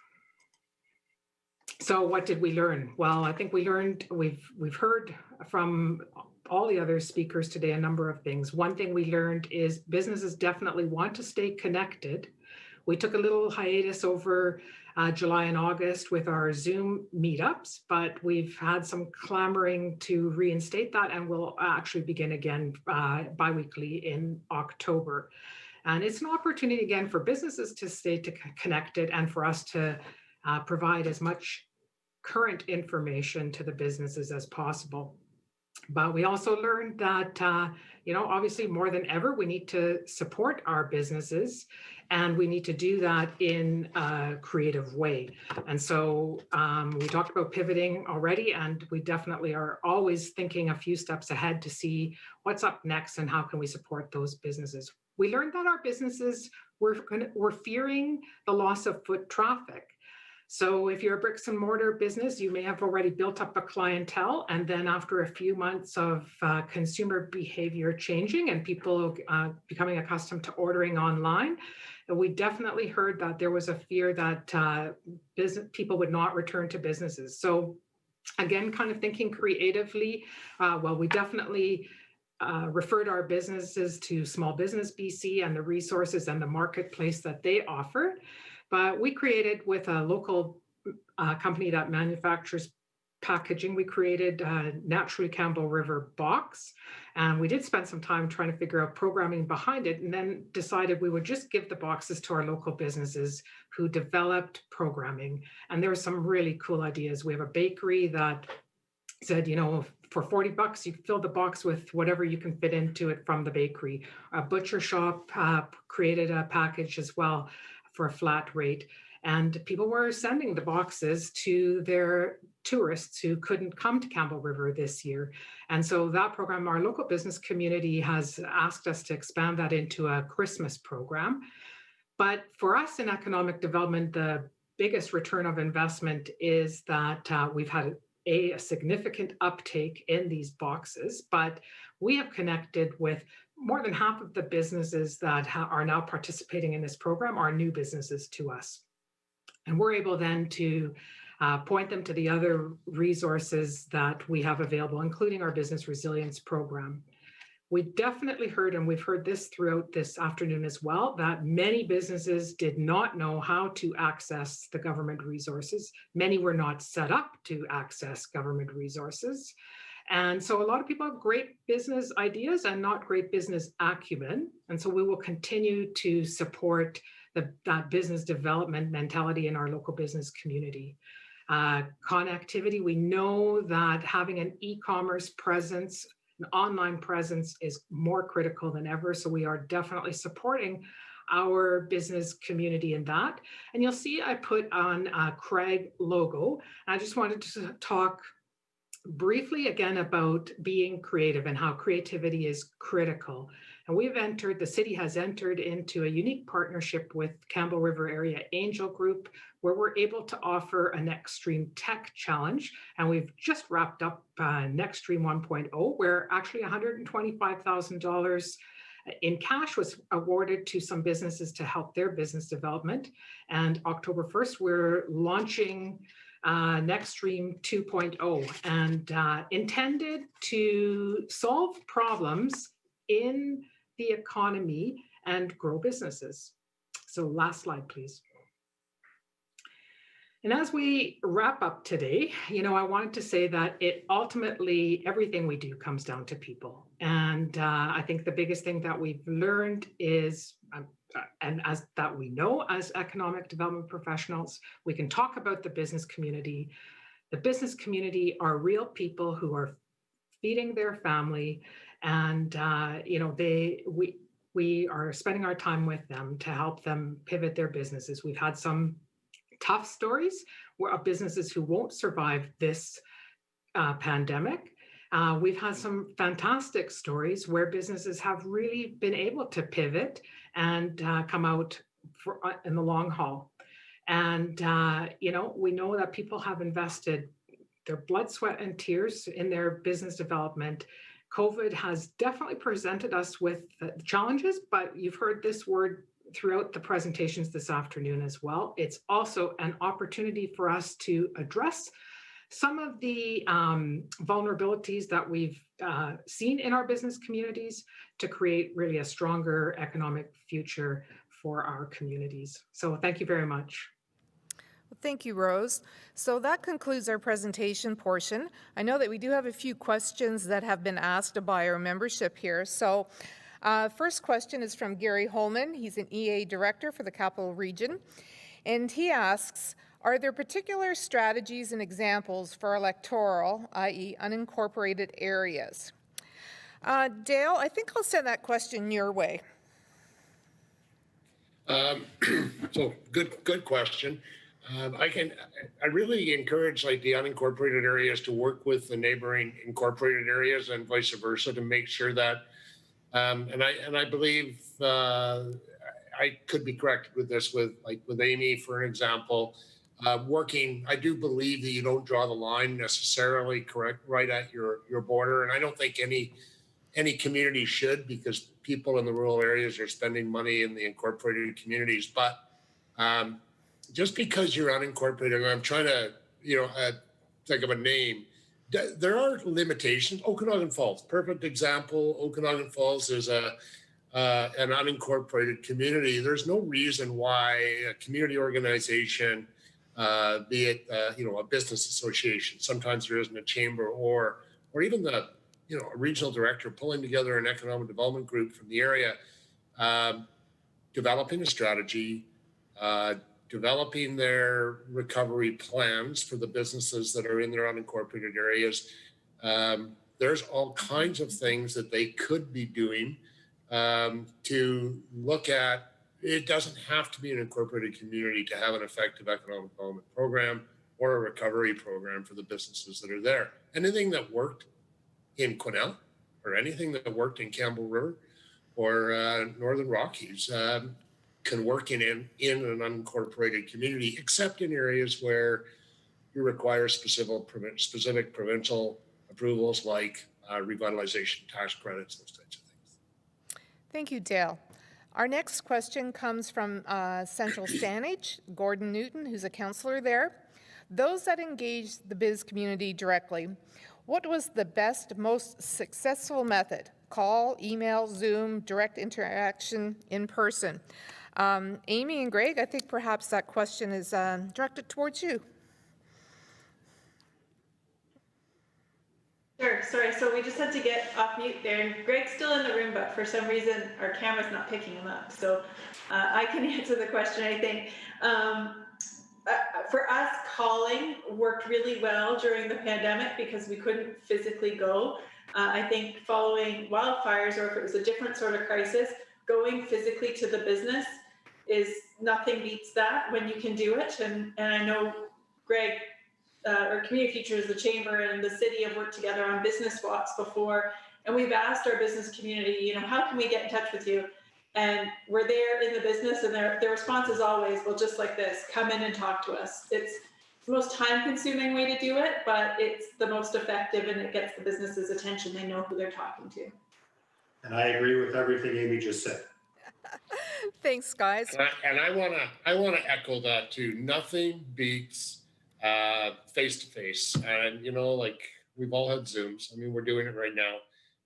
G: So what did we learn? Well, I think we learned, we've heard from all the other speakers today a number of things. One thing we learned is businesses definitely want to stay connected. We took a little hiatus over July and August with our Zoom meetups, but we've had some clamoring to reinstate that, and we'll actually begin again bi-weekly in October. And it's an opportunity again for businesses to stay connected and for us to provide as much current information to the businesses as possible. But we also learned that, obviously more than ever, we need to support our businesses, and we need to do that in a creative way. And so we talked about pivoting already, and we definitely are always thinking a few steps ahead to see what's up next and how can we support those businesses. We learned that our businesses were fearing the loss of foot traffic. So if you're a bricks and mortar business, you may have already built up a clientele, and then after a few months of consumer behavior changing and people becoming accustomed to ordering online, we definitely heard that there was a fear that people would not return to businesses. So again, kind of thinking creatively, we definitely referred our businesses to Small Business BC and the resources and the marketplace that they offer. But we created with a local company that manufactures packaging, we created Naturally Campbell River Box. And we did spend some time trying to figure out programming behind it, and then decided we would just give the boxes to our local businesses who developed programming. And there were some really cool ideas. We have a bakery that said, for $40, you fill the box with whatever you can fit into it from the bakery. A butcher shop created a package as well for a flat rate. And people were sending the boxes to their tourists who couldn't come to Campbell River this year. And so that program, our local business community has asked us to expand that into a Christmas program. But for us in economic development, the biggest return of investment is that we've had a significant uptake in these boxes, but we have connected with more than half of the businesses that are now participating in this program are new businesses to us. And we're able then to point them to the other resources that we have available, including our business resilience program. We definitely heard, and we've heard this throughout this afternoon as well, that many businesses did not know how to access the government resources. Many were not set up to access government resources. And so a lot of people have great business ideas and not great business acumen. And so we will continue to support that business development mentality in our local business community. Connectivity, we know that having an e-commerce presence, an online presence is more critical than ever. So we are definitely supporting our business community in that. And you'll see I put on a Craig logo. I just wanted to talk briefly again about being creative and how creativity is critical. And the city has entered into a unique partnership with Campbell River Area Angel Group, where we're able to offer a Next Stream Tech Challenge. And we've just wrapped up Next Stream 1.0, where actually $125,000 in cash was awarded to some businesses to help their business development. And October 1st, we're launching NextStream 2.0 and intended to solve problems in the economy and grow businesses. So last slide, please. And as we wrap up today, I wanted to say that ultimately everything we do comes down to people. And I think the biggest thing that we've learned is, and as that we know as economic development professionals, we can talk about the business community. The business community are real people who are feeding their family, and we are spending our time with them to help them pivot their businesses. We've had some tough stories of businesses who won't survive this pandemic. We've had some fantastic stories where businesses have really been able to pivot and come out in the long haul. And, we know that people have invested their blood, sweat, and tears in their business development. COVID has definitely presented us with challenges, but you've heard this word throughout the presentations this afternoon as well. It's also an opportunity for us to address some of the vulnerabilities that we've seen in our business communities to create really a stronger economic future for our communities. So thank you very much.
A: Thank you, Rose. So that concludes our presentation portion. I know that we do have a few questions that have been asked by our membership here. So first question is from Gary Holman. He's an EA director for the Capital Region. And he asks, are there particular strategies and examples for electoral, i.e. unincorporated areas? Dale, I think I'll send that question your way.
B: So good question. I really encourage like the unincorporated areas to work with the neighboring incorporated areas and vice versa to make sure that, and I believe I could be correct with this with Amy, for an example, I do believe that you don't draw the line necessarily right at your border. And I don't think any community should, because people in the rural areas are spending money in the incorporated communities. But just because you're unincorporated, I'm trying to, think of a name. There are limitations. Okanagan Falls, perfect example. Okanagan Falls is an unincorporated community. There's no reason why a community organization, be it a business association, sometimes there isn't a chamber, or even a regional director pulling together an economic development group from the area, developing a strategy, developing their recovery plans for the businesses that are in their unincorporated areas. There's all kinds of things that they could be doing to look at. It doesn't have to be an incorporated community to have an effective economic development program or a recovery program for the businesses that are there. Anything that worked in Quesnel or anything that worked in Campbell River or Northern Rockies can work in an unincorporated community, except in areas where you require specific provincial approvals like revitalization tax credits, those types of things.
A: Thank you, Dale. Our next question comes from Central Saanich, Gordon Newton, who's a councillor there. Those that engage the biz community directly, what was the best, most successful method? Call, email, Zoom, direct interaction, in person? Amy and Greg, I think perhaps that question is directed towards you.
C: Sure, sorry, so we just had to get off mute there, and Greg's still in the room, but for some reason our camera's not picking him up, so I can answer the question, I think. For us, calling worked really well during the pandemic because we couldn't physically go. I think following wildfires, or if it was a different sort of crisis, going physically to the business is nothing beats that when you can do it. And I know Greg, or Community Futures, the Chamber and the city have worked together on business walks before. And we've asked our business community, how can we get in touch with you? And we're there in the business, and their response is always, well, just like this, come in and talk to us. It's the most time-consuming way to do it, but it's the most effective, and it gets the business's attention. They know who they're talking to.
D: And I agree with everything Amy just said.
A: Thanks, guys.
B: And I wanna echo that too. Nothing beats face to face. And like we've all had Zooms. I mean, we're doing it right now,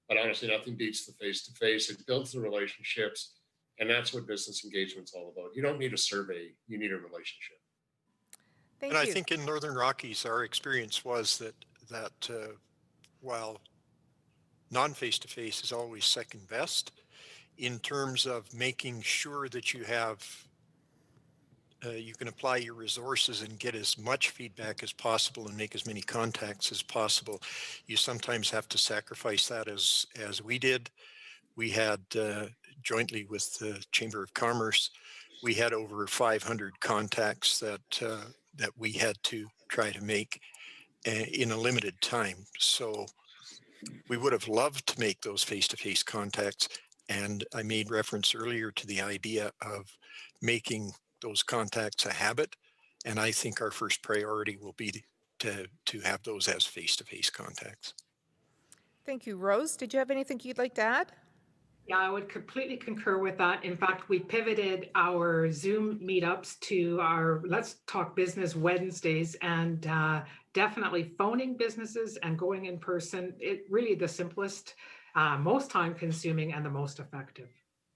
B: but honestly, nothing beats the face to face. It builds the relationships, and that's what business engagement's all about. You don't need a survey; you need a relationship.
A: Thank
F: And
A: you.
F: I think in Northern Rockies, our experience was that while non-face-to-face is always second best, in terms of making sure that you have you can apply your resources and get as much feedback as possible and make as many contacts as possible. You sometimes have to sacrifice that, as we did. We had jointly with the Chamber of Commerce, we had over 500 contacts that we had to try to make in a limited time. So we would have loved to make those face-to-face contacts. And I made reference earlier to the idea of making those contacts a habit. And I think our first priority will be to have those as face-to-face contacts.
A: Thank you. Rose, did you have anything you'd like to add?
G: Yeah, I would completely concur with that. In fact, we pivoted our Zoom meetups to our Let's Talk Business Wednesdays, and definitely phoning businesses and going in person. It really the simplest, most time consuming, and the most effective.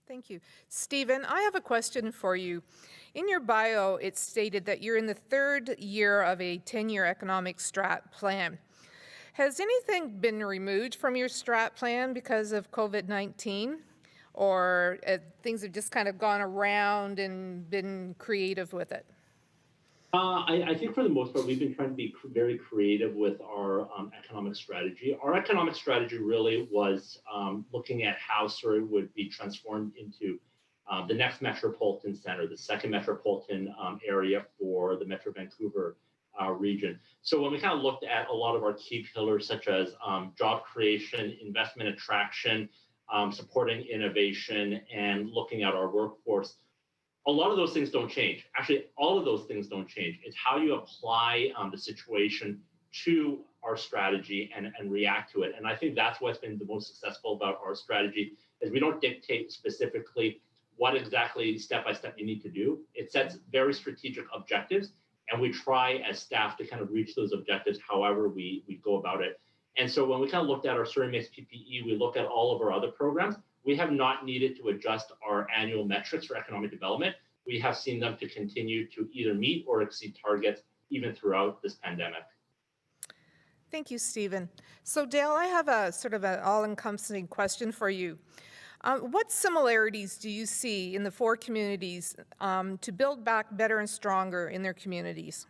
A: Thank you. Stephen, I have a question for you. In your bio, it stated that you're in the third year of a 10-year economic strat plan. Has anything been removed from your strat plan because of COVID-19? Or things have just kind of gone around and been creative with it?
E: I think for the most part, we've been trying to be very creative with our economic strategy. Our economic strategy really was looking at how Surrey would be transformed into the next metropolitan center, the second metropolitan area for the Metro Vancouver region. So when we kind of looked at a lot of our key pillars, such as job creation, investment attraction, supporting innovation, and looking at our workforce, a lot of those things don't change. Actually, all of those things don't change. It's how you apply the situation to our strategy and react to it. And I think that's what's been the most successful about our strategy, is we don't dictate specifically what exactly step-by-step you need to do. It sets very strategic objectives, and we try as staff to kind of reach those objectives however we go about it. And so when we kind of looked at our Surrey Makes PPE, we look at all of our other programs, we have not needed to adjust our annual metrics for economic development. We have seen them to continue to either meet or exceed targets even throughout this pandemic.
A: Thank you, Stephen. So Dale, I have a sort of an all-encompassing question for you. What similarities do you see in the four communities to build back better and stronger in their communities?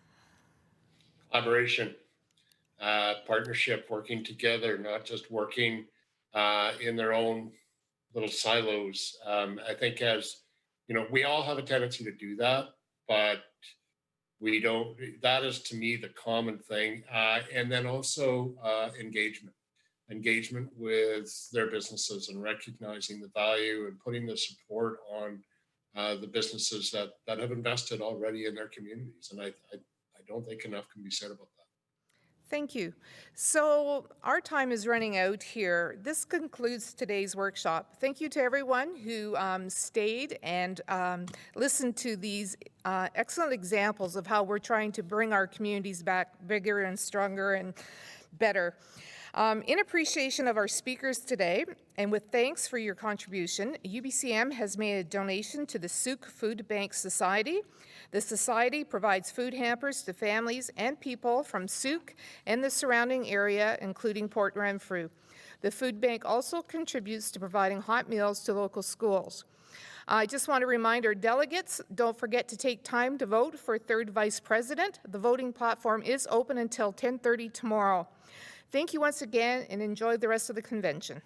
B: Collaboration, partnership, working together, not just working in their own little silos. I think, as we all have a tendency to do that, but we don't. That is, to me, the common thing. And then also engagement with their businesses and recognizing the value and putting the support on the businesses that have invested already in their communities. And I don't think enough can be said about that.
A: Thank you. So our time is running out here. This concludes today's workshop. Thank you to everyone who stayed and listened to these excellent examples of how we're trying to bring our communities back bigger and stronger and better. In appreciation of our speakers today, and with thanks for your contribution, UBCM has made a donation to the Souk Food Bank Society. The Society provides food hampers to families and people from Souk and the surrounding area, including Port Renfrew. The food bank also contributes to providing hot meals to local schools. I just want to remind our delegates, don't forget to take time to vote for third vice president. The voting platform is open until 10:30 tomorrow. Thank you once again, and enjoy the rest of the convention.